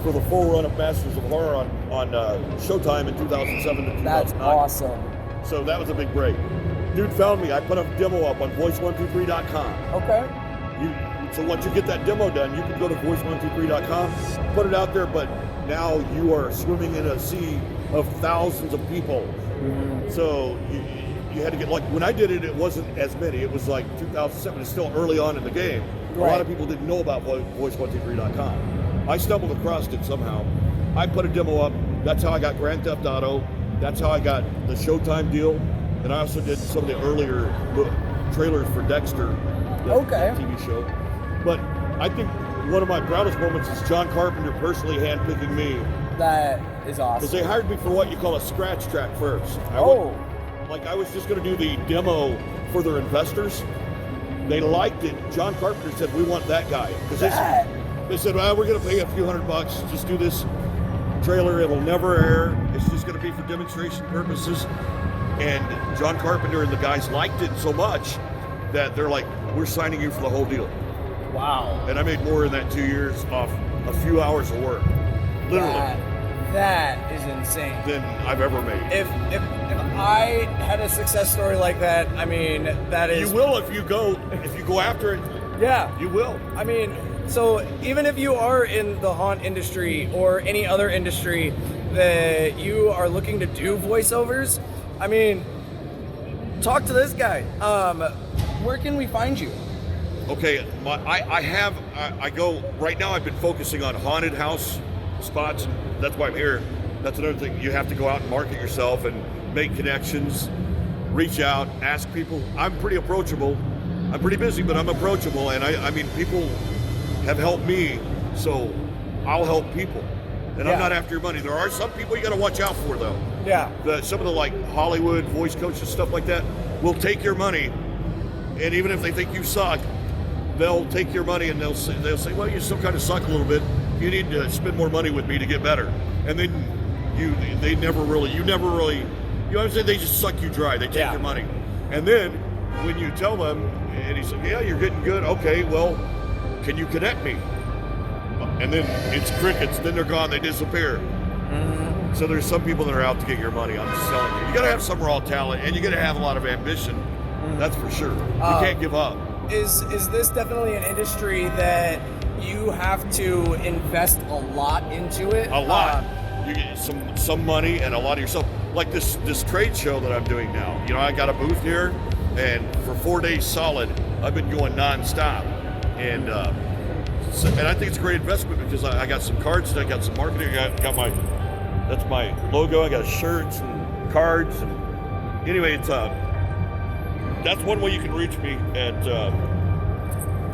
for the full run of Masters of Horror on Showtime in 2007 to 2009. That's awesome. So that was a big break. Dude found me. I put a demo up on voice123.com. Okay. So once you get that demo done, you can go to voice123.com, put it out there, but now you are swimming in a sea of thousands of people. Mm-hmm. So you had to get, like, when I did it, it wasn't as many. It was like 2007. It's still early on in the game. Right. A lot of people didn't know about voice123.com. I stumbled across it somehow. I put a demo up. That's how I got Grand Theft Auto. That's how I got the Showtime deal. And I also did some of the earlier trailers for Dexter, the TV show. But I think one of my proudest moments is John Carpenter personally handpicking me. That is awesome. Because they hired me for what you call a scratch track first. I was just going to do the demo for their investors. They liked it. John Carpenter said, we want that guy. Because they said, well, we're going to pay you a few $100. Just do this trailer. It'll never air. It's just going to be for demonstration purposes. And John Carpenter and the guys liked it so much that they're like, we're signing you for the whole deal. Wow. And I made more in that 2 years off a few hours of work, literally, That is insane. than I've ever made. If I had a success story like that, I mean, that is. You will if you go after it. Yeah. You will. I mean, so even if you are in the haunt industry or any other industry that you are looking to do voiceovers, I mean, talk to this guy. Where can we find you? Okay, I go right now. I've been focusing on haunted house spots. That's why I'm here. That's another thing. You have to go out and market yourself and make connections, reach out, ask people. I'm pretty approachable. I'm pretty busy, but I'm approachable, and I mean, people have helped me, so I'll help people. And Yeah. I'm not after your money. There are some people you got to watch out for, though. Yeah. Some of the like Hollywood voice coaches, stuff like that, will take your money, and even if they think you suck, they'll take your money and they'll say, well, you still kind of suck a little bit. You need to spend more money with me to get better. And then you never really, you know what I'm saying? They just suck you dry. They take your money. And then when you tell them, and he said, yeah, you're getting good. Okay, well, can you connect me? And then it's crickets. Then they're gone. They disappear. Mm-hmm. So there's some people that are out to get your money. I'm just telling you. You got to have some raw talent, and you got to have a lot of ambition. That's for sure. You can't give up. Is this definitely an industry that you have to invest a lot into it? A lot. You get some money and a lot of yourself. Like this trade show that I'm doing now. You know, I got a booth here, and for 4 days solid, I've been going nonstop. And I think it's a great investment because I got some cards, I got some marketing, got that's my logo. I got shirts and cards. And anyway, it's that's one way you can reach me at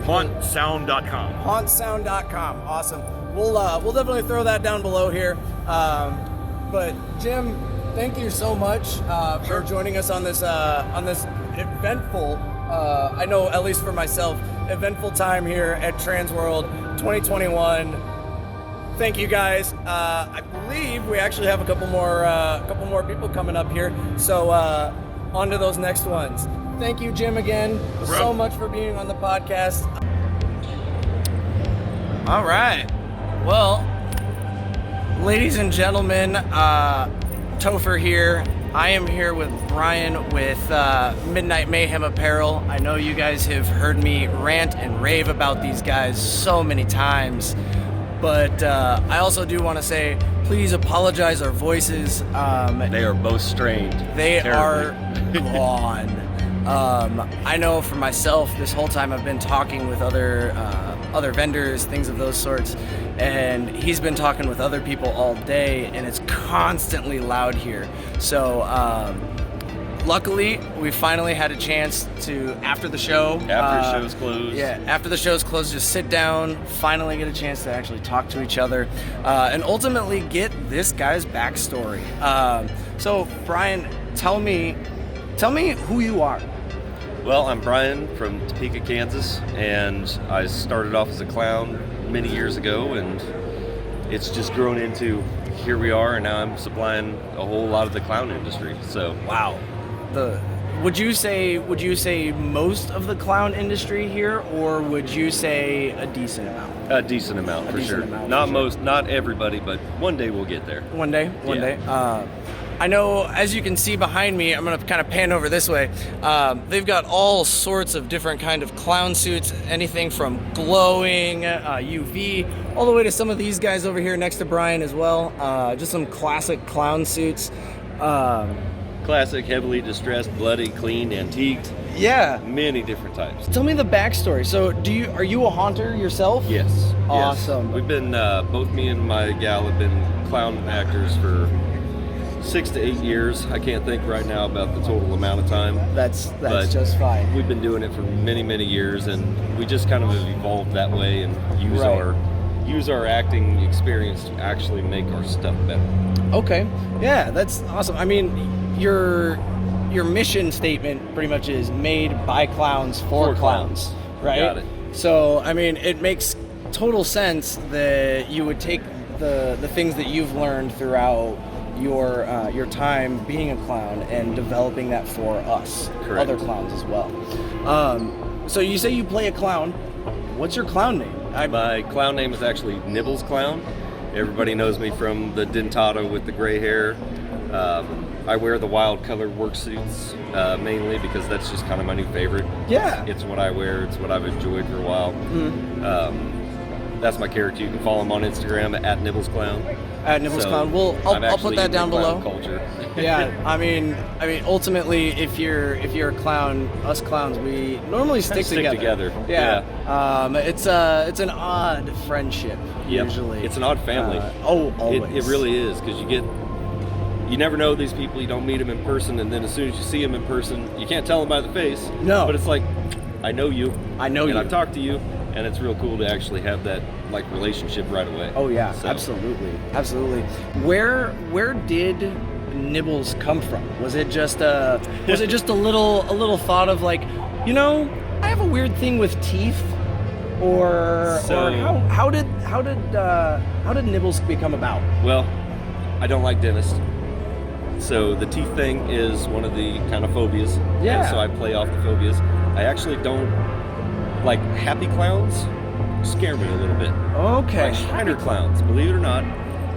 hauntsound.com. Hauntsound.com. Awesome. We'll definitely throw that down below here. But Jim, thank you so much for joining us on this eventful, I know at least for myself, eventful time here at Transworld 2021. Thank you guys. I believe we actually have a couple more people coming up here. So on to those next ones. Thank you, Jim, again so much for being on the podcast. All right. Well, ladies and gentlemen, Topher here. I am here with Brian with Midnight Mayhem Apparel. I know you guys have heard me rant and rave about these guys so many times, but I also do want to say, please apologize our voices. They are both strained. They terribly. are gone. I know for myself, this whole time I've been talking with other vendors, things of those sorts, and he's been talking with other people all day, and it's constantly loud here. So luckily, we finally had a chance to, after the show, After the show's closed. Yeah, after the show's closed, just sit down, finally get a chance to actually talk to each other, and ultimately get this guy's backstory. So Brian, tell me who you are. Well, I'm Brian from Topeka, Kansas, and I started off as a clown many years ago, and it's just grown into here we are, and now I'm supplying a whole lot of the clown industry. So wow. Would you say most of the clown industry here, or would you say a decent amount? a decent amount for sure. Not most, not everybody, but one day we'll get there. One day. I know, as you can see behind me, I'm going to kind of pan over this way. They've got all sorts of different kind of clown suits, anything from glowing, UV, all the way to some of these guys over here next to Brian as well. Just some classic clown suits. Classic, heavily distressed, bloody, cleaned, antiqued. Yeah. Many different types. Tell me the backstory. So, are you a haunter yourself? Yes. Awesome. Yes. We've been, both me and my gal have been clown actors for 6 to 8 years. I can't think right now about the total amount of time. That's but just fine. We've been doing it for many, many years, and we just kind of have evolved that way and use our acting experience to actually make our stuff better. Okay. Yeah, that's awesome. I mean, your mission statement pretty much is made by clowns for clowns, right? Got it. So, I mean, it makes total sense that you would take the things that you've learned throughout your time being a clown and developing that for us, Correct. other clowns as well. So you say you play a clown. What's your clown name? My clown name is actually Nibbles Clown. Everybody knows me from the dentata with the gray hair. I wear the wild colored work suits mainly because that's just kind of my new favorite. Yeah. It's what I wear. It's what I've enjoyed for a while. That's my character. You can follow him on Instagram at Nibbles Clown. At Nibbles So, Clown. Well, I'm I'll put actually that into down clown below. Culture. Yeah, I mean, ultimately, if you're a clown, us clowns, we normally stick together. Yeah. It's an odd friendship Yep. usually. It's an odd family. Always. It really is, because you never know these people. You don't meet them in person, and then as soon as you see them in person, you can't tell them by the face. No. But it's like, I know you. I know you. And I've talked to you, and it's real cool to actually have that like relationship right away. Oh yeah, So, absolutely. Where did Nibbles come from? Was it just a little thought of like, I have a weird thing with teeth, or how did Nibbles become about? Well, I don't like dentists. So the teeth thing is one of the kind of phobias. Yeah. And so I play off the phobias. I actually don't like happy clowns. Scare me a little bit. Okay. Like Shiner clowns, believe it or not,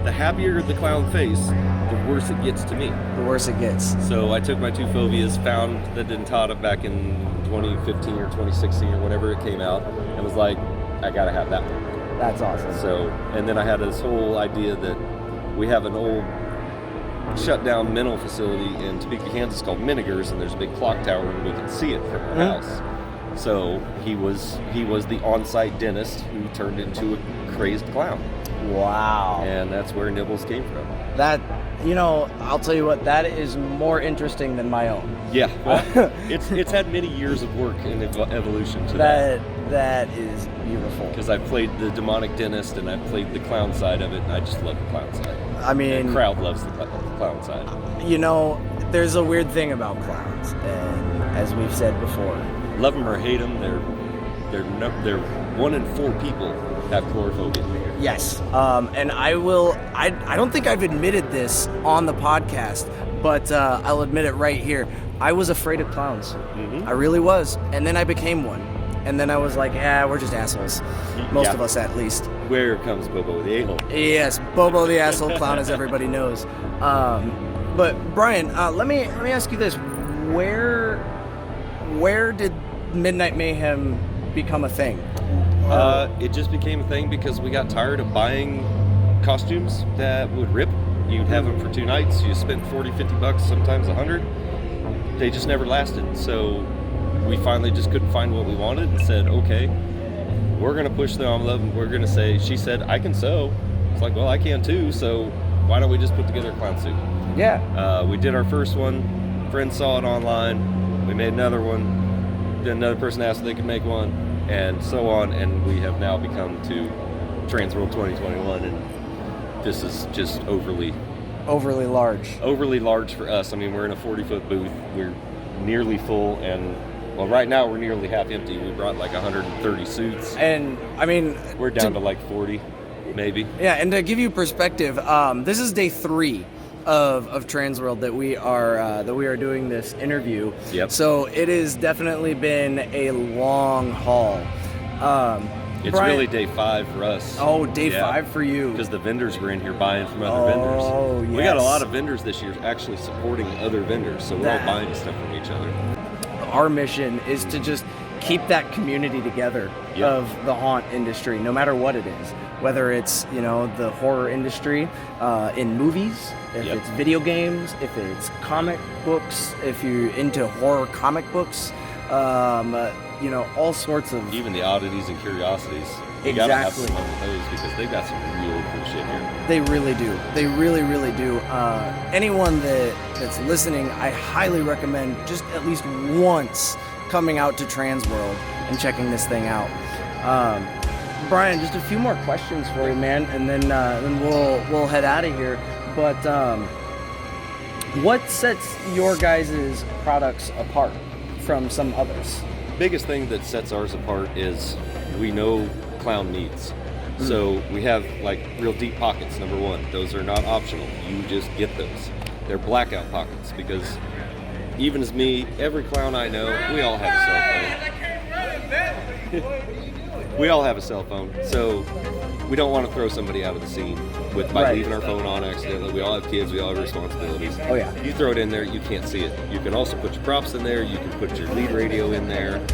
the happier the clown face, the worse it gets to me. The worse it gets. So I took my two phobias, found the dentata back in 2015 or 2016 or whenever it came out, and was like, I gotta have that one. That's awesome. So, and then I had this whole idea that we have an old shut down mental facility in Topeka, Kansas called Minigers, and there's a big clock tower and we can see it from our house. So he was the on-site dentist who turned into a crazed clown. Wow. And that's where Nibbles came from. That, I'll tell you what, that is more interesting than my own. Yeah, well, it's had many years of work and evolution to that. That is beautiful. Because I played the demonic dentist and I played the clown side of it, and I just love the clown side. I mean, And the crowd loves the clown side. There's a weird thing about clowns, and as we've said before, Love them or hate them, they're 1 in 4 people have chlorophobia. yes. And I don't think I've admitted this on the podcast, but I'll admit it right here. I was afraid of clowns. Mm-hmm. I really was. And then I became one. And then I was like, we're just assholes. Most Yeah. of us, at least. Where comes Bobo the a-hole? Yes, Bobo the asshole clown, as everybody knows. But Brian, let me ask you this: Where did Midnight Mayhem become a thing? It just became a thing because we got tired of buying costumes that would rip. You'd have them for 2 nights. You spent $40, $50, sometimes $100. They just never lasted. So we finally just couldn't find what we wanted and said, okay, we're going to push the envelope and we're going to say, she said, I can sew. It's like, well, I can too. So why don't we just put together a clown suit? Yeah. We did our first one. Friends saw it online. We made another one. Then another person asked if they could make one, and so on. And we have now become to Transworld 2021, and this is just overly large for us. I mean, we're in a 40-foot booth. We're nearly full, and well, right now we're nearly half empty. We brought like 130 suits, And I mean, we're down to like 40, maybe. yeah. And to give you perspective, this is day 3 of Transworld that we are doing this interview. Yep. So it has definitely been a long haul. It's Brian- really day 5 for us. Oh, day 5 for you. Because the vendors were in here buying from other vendors. Oh, We got a yes. lot of vendors this year actually supporting other vendors, so we're all buying stuff from each other. Our mission is to just keep that community together Yep. of the haunt industry, no matter what it is. Whether it's, the horror industry in movies, if Yep. it's video games, if it's comic books, if you're into horror comic books, all sorts of... Even the oddities and curiosities. You gotta have Exactly. some of those because they've got some really cool shit here. They really do. They really, really do. Anyone that's listening, I highly recommend just at least once coming out to Transworld and checking this thing out. Brian, just a few more questions for you, man, and then we'll head out of here. But what sets your guys' products apart from some others? Biggest thing that sets ours apart is we know clown needs. So we have like real deep pockets, number one. Those are not optional. You just get those. They're blackout pockets because even as me, every clown I know, we all have a cell phone. We all have a cell phone. So we don't want to throw somebody out of the scene by leaving our phone on accidentally. We all have kids, we all have responsibilities. Oh yeah. You throw it in there, you can't see it. You can also put your props in there, you can put your lead radio in there.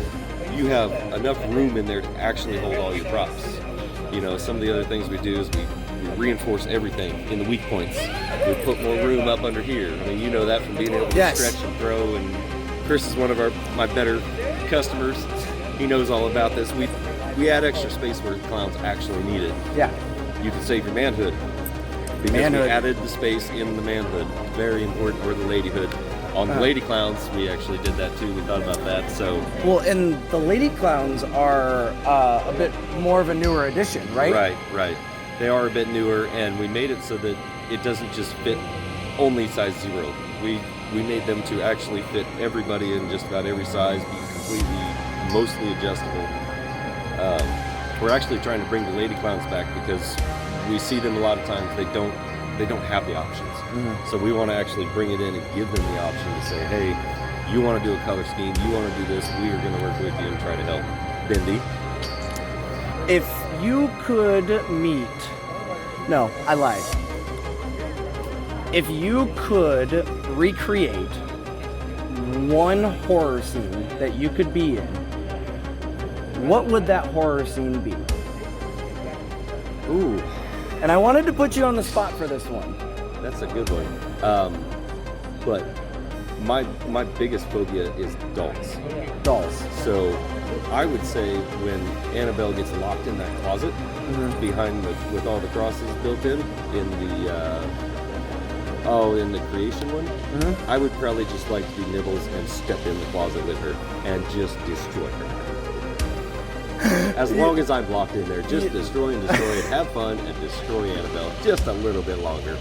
You have enough room in there to actually hold all your props. You know, some of the other things we do is we reinforce everything in the weak points. We put more room up under here. I mean, you know that from being able to stretch and throw. And Chris is one of my better customers. He knows all about this. We add extra space where clowns actually need it. Yeah. You can save your manhood. Because we added the space in the manhood. Very important, or the ladyhood. On the lady clowns, we actually did that too. We thought about that. So well, and the lady clowns are a bit more of a newer addition, right? Right. They are a bit newer, and we made it so that it doesn't just fit only size 0. We made them to actually fit everybody in just about every size, be completely, mostly adjustable. We're actually trying to bring the lady clowns back because we see them a lot of times. They don't have the options. Mm-hmm. So we want to actually bring it in and give them the option to say, hey, you want to do a color scheme, you want to do this, we are going to work with you and try to help. Bendy? If you could meet... No, I lied. If you could recreate one horror scene that you could be in, what would that horror scene be? Ooh. And I wanted to put you on the spot for this one. That's a good one. But my biggest phobia is dolls. Dolls. So I would say when Annabelle gets locked in that closet behind with all the crosses built in the creation one, I would probably just like to be Nibbles and step in the closet with her and just destroy her. As long as I'm locked in there, just destroy and have fun and destroy Annabelle just a little bit longer.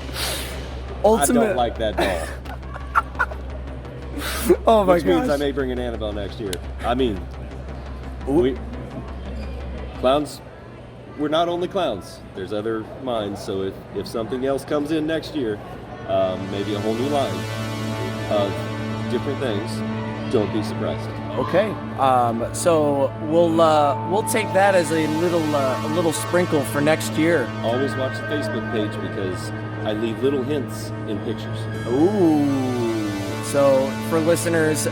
I don't like that doll. Oh my god. Which means I may bring an Annabelle next year. I mean, clowns, we're not only clowns. There's other minds, so if something else comes in next year, maybe a whole new line of different things, don't be surprised. Okay, so we'll take that as a little sprinkle for next year. Always watch the Facebook page because I leave little hints in pictures. Ooh. So for listeners,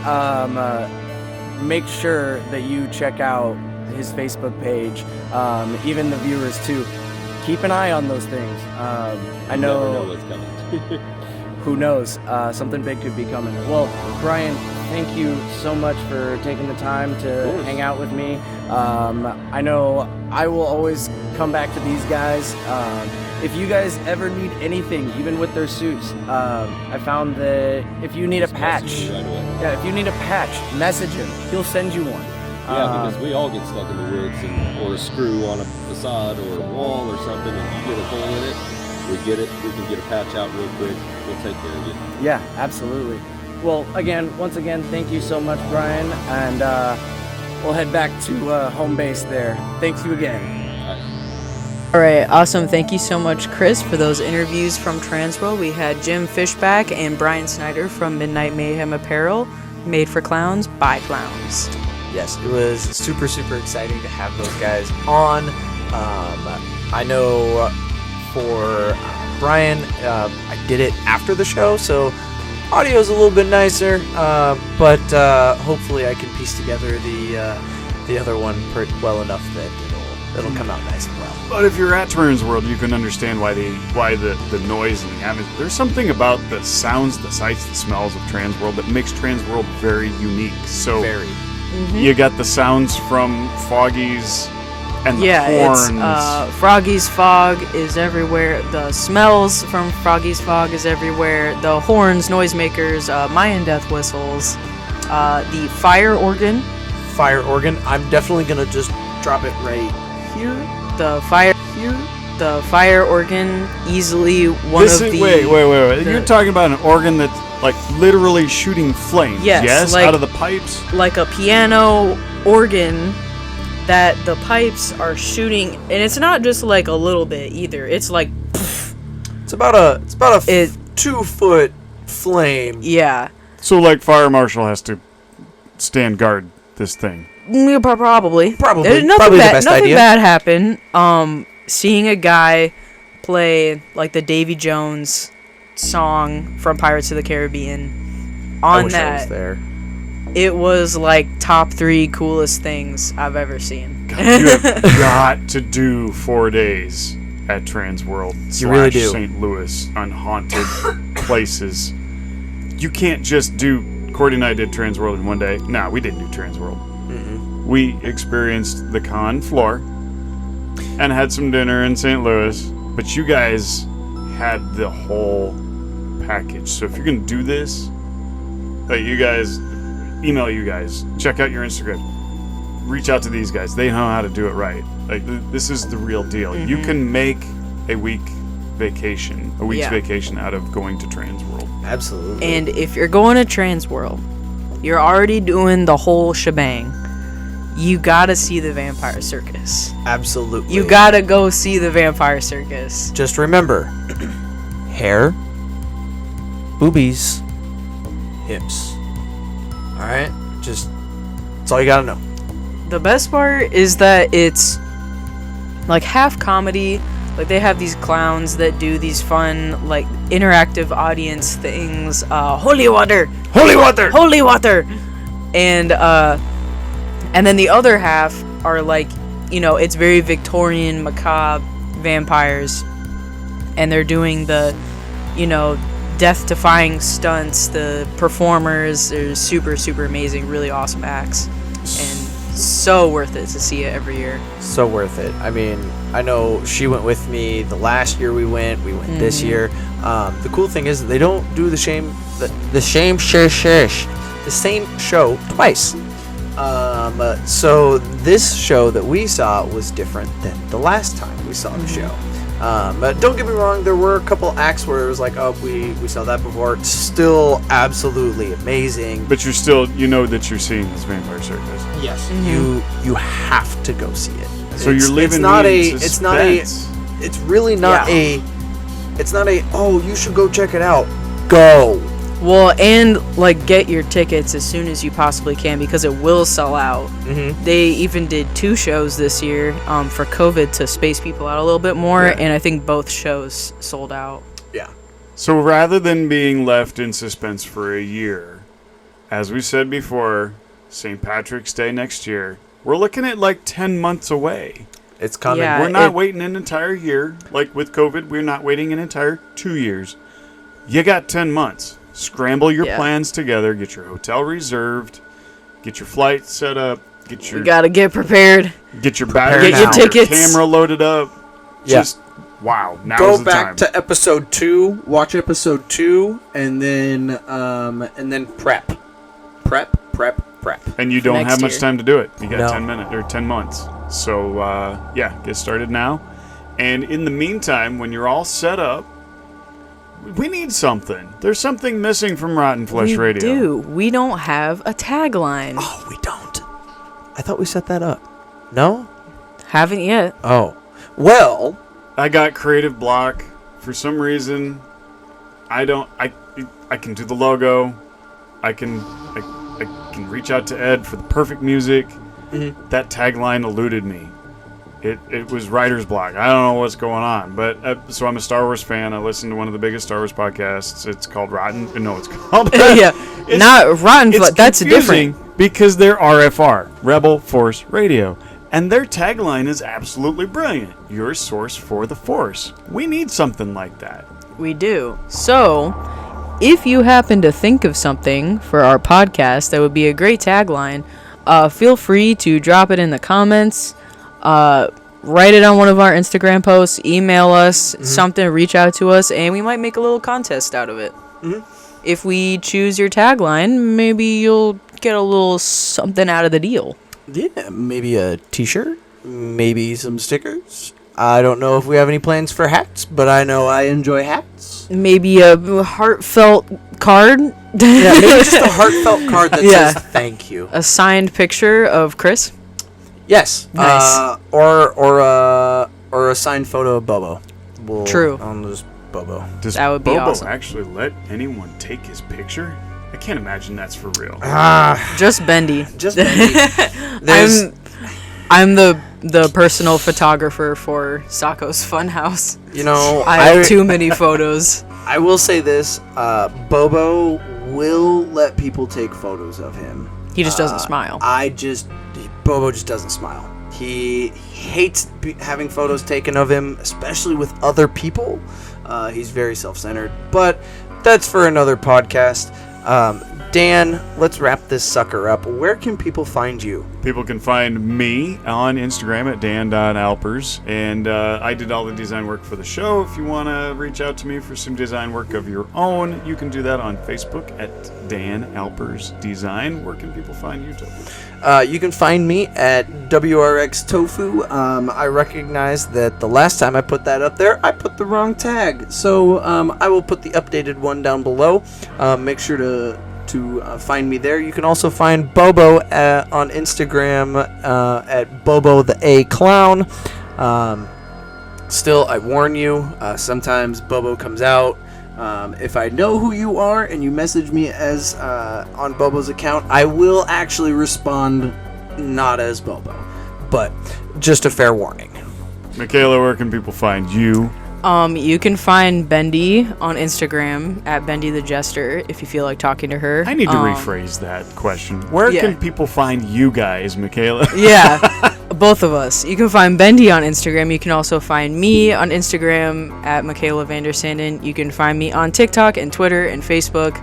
make sure that you check out his Facebook page. Even the viewers too. Keep an eye on those things. I know. You never know what's coming. Who knows? Something big could be coming. Well, Brian, thank you so much for taking the time to hang out with me. I know I will always come back to these guys. If you guys ever need anything, even with their suits, I found that if you need a patch, if you need a patch, message him. He'll send you one. Yeah, because we all get stuck in the woods or a screw on a facade or a wall or something, and you get a hole in it. We get it. We can get a patch out real quick. We'll take care of you. Yeah, absolutely. Well, once again, thank you so much, Brian, and we'll head back to home base there. Thank you again. All right, awesome. Thank you so much, Chris, for those interviews from Transworld. We had Jim Fishback and Brian Snyder from Midnight Mayhem Apparel, made for clowns by clowns. Yes, it was super, super exciting to have those guys on. I know for Brian, I did it after the show, so audio is a little bit nicer, but hopefully I can piece together the other one well enough that it'll come out nice and well. But if you're at Transworld, you can understand why the noise and the atmosphere. There's something about the sounds, the sights, the smells of Transworld that makes Transworld very unique. So you got the sounds from Foggy's and the horns. It's Froggy's fog is everywhere. The smells from Froggy's fog is everywhere. The horns, noisemakers, Mayan death whistles, the fire organ. Fire organ. I'm definitely gonna just drop it right here. The fire organ, easily one of the... Wait. You're talking about an organ that's like literally shooting flames, yes? Like, out of the pipes? Like a piano organ that the pipes are shooting, and it's not just like a little bit either. It's like It's about a 2-foot flame. yeah. So, like, fire marshal has to stand guard this thing. Probably. Probably. Nothing Probably the bad, best nothing idea. bad happened. Seeing a guy play like the Davy Jones song from Pirates of the Caribbean I on wish I was that, there. it was like top 3 coolest things I've ever seen. You have got to do 4 days at Transworld You really do. St. Louis on haunted places. You can't just do. Cordy and I did Transworld in one day. No, we didn't do Transworld. We experienced the con floor and had some dinner in St. Louis, but you guys had the whole package. So if you're gonna do this, you guys, email you guys, check out your Instagram, reach out to these guys. They know how to do it right. Like this is the real deal. You can make a week's vacation out of going to Transworld. Absolutely. And if you're going to Transworld, you're already doing the whole shebang. You gotta see the vampire circus. Absolutely. You gotta go see the vampire circus. Just remember, hair, boobies, hips. All right? That's all you gotta know. The best part is that it's like half comedy. Like they have these clowns that do these fun, like interactive audience things. Holy water, Holy water! holy water, and then the other half are like, it's very Victorian, macabre vampires, and they're doing the, death-defying stunts. The performers are super, super amazing, really awesome acts, and so worth it to see it every year. So worth it. I mean, I know she went with me the last year we went this year. The cool thing is that they don't do the same show twice. So this show that we saw was different than the last time we saw the show. But don't get me wrong, there were a couple acts where it was like, oh, we saw that before. It's still absolutely amazing. But you're still, that you're seeing this vampire circus. Yes, you have to go see it. So you're leaving It's really not it's not a, oh, you should go check it out. Go. Well, and like get your tickets as soon as you possibly can because it will sell out. They even did 2 shows this year for COVID to space people out a little bit more, and I think both shows sold out. Yeah. So rather than being left in suspense for a year, as we said before, St. Patrick's Day next year, we're looking at like 10 months away. It's coming. Yeah, We're not waiting an entire year. Like with COVID, we're not waiting an entire 2 years. You got 10 months. Scramble your plans together. Get your hotel reserved. Get your flight set up. You gotta get prepared. Get your battery. Get your tickets. Camera loaded up. Just wow. Now Go is the back time. to episode 2. Watch episode 2, and then prep. And you don't Next have much year. time to do it. You got No. 10 minutes or 10 months. So get started now. And in the meantime, when you're all set up, we need something. There's something missing from Rotten Flesh We Radio. do. We don't have a tagline. Oh, we don't. I thought we set that up. No? Haven't yet. Oh. Well, I got creative block for some reason. I can do the logo. I can reach out to Ed for the perfect music. That tagline eluded me. It was writer's block. I don't know what's going on, but so I'm a Star Wars fan. I listen to one of the biggest Star Wars podcasts. It's called Rotten. No, it's called Not Rotten It's Flesh. That's confusing different. because they're RFR, Rebel Force Radio, and their tagline is absolutely brilliant. Your source for the Force. We need something like that. We do. So, if you happen to think of something for our podcast that would be a great tagline, feel free to drop it in the comments. Write it on one of our Instagram posts, email us, something, reach out to us, and we might make a little contest out of it. If we choose your tagline, maybe you'll get a little something out of the deal. yeah, maybe a t-shirt, maybe some stickers. I don't know if we have any plans for hats, but I know I enjoy hats. Maybe a heartfelt card. Yeah, maybe just a heartfelt card that Yeah. says thank you. A signed picture of Chris. Yes. Nice. Or a signed photo of Bobo. True. I'll just Bobo. Does That would be Bobo awesome. actually let anyone take his picture? I can't imagine that's for real. Just Bendy. Just Bendy. There's- I'm the personal photographer for Sako's Funhouse. You know, I have too many photos. I will say this: Bobo will let people take photos of him. He just doesn't smile. Bobo just doesn't smile. He hates having photos taken of him, especially with other people. He's very self-centered, but that's for another podcast. Dan, let's wrap this sucker up. Where can people find you? People can find me on Instagram at dan.alpers, and I did all the design work for the show. If you want to reach out to me for some design work of your own, you can do that on Facebook at Dan Alpers Design. Where can people find you, Topher? You can find me at WRX Tofu. I recognize that the last time I put that up there, I put the wrong tag. So I will put the updated one down below. Make sure to find me there. You can also find Bobo on Instagram at Bobo the A Clown. Still, I warn you, sometimes Bobo comes out. If I know who you are and you message me as on Bobo's account, I will actually respond not as Bobo. But just a fair warning. Mckayla, where can people find you? You can find Bendy on Instagram at Bendy the Jester if you feel like talking to her. I need to rephrase that question. Where yeah. can people find you guys, Mckayla? Yeah, both of us. You can find Bendy on Instagram. You can also find me on Instagram at Mckayla Vandersanden. You can find me on TikTok and Twitter and Facebook.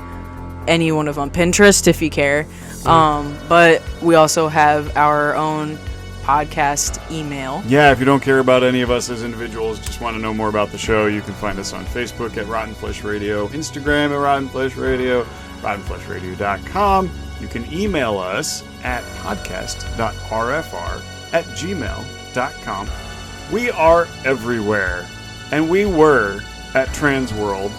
Any one of them. Pinterest if you care. But we also have our own podcast email. Yeah, if you don't care about any of us as individuals, just want to know more about the show, you can find us on Facebook at Rotten Flesh Radio, Instagram at Rotten Flesh Radio, RottenFleshRadio.com. You can email us at podcast.rfr@gmail.com. We are everywhere, and we were at Transworld,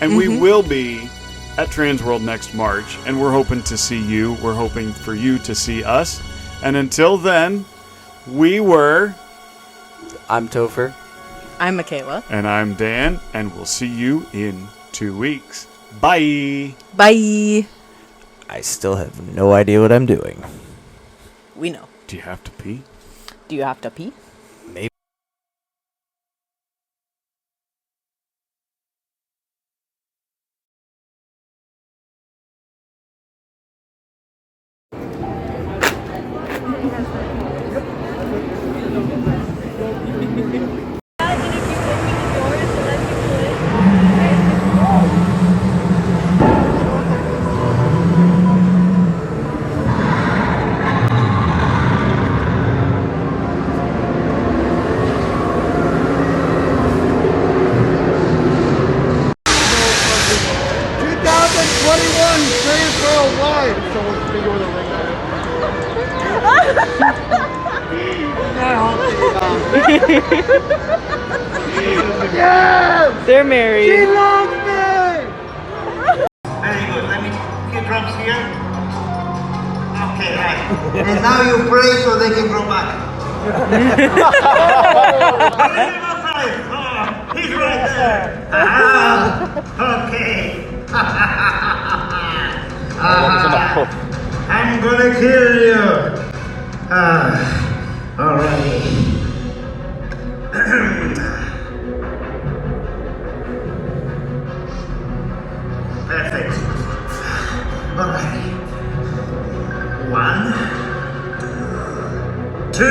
and we will be at Transworld next March, and we're hoping to see you. We're hoping for you to see us, and until then, we were... I'm Topher. I'm Mckayla. And I'm Dan, and we'll see you in 2 weeks. Bye! Bye! I still have no idea what I'm doing. We know. Do you have to pee? Do you have to pee? Maybe. Transworld Live! Someone's finger with a ring on it. Yes! They're married. She loves me! Very good. Let me few drops here. Okay, right. And now you pray so they can grow back. He's right there. Okay. I'm gonna kill you. All right. Perfect. All right. 1, 2.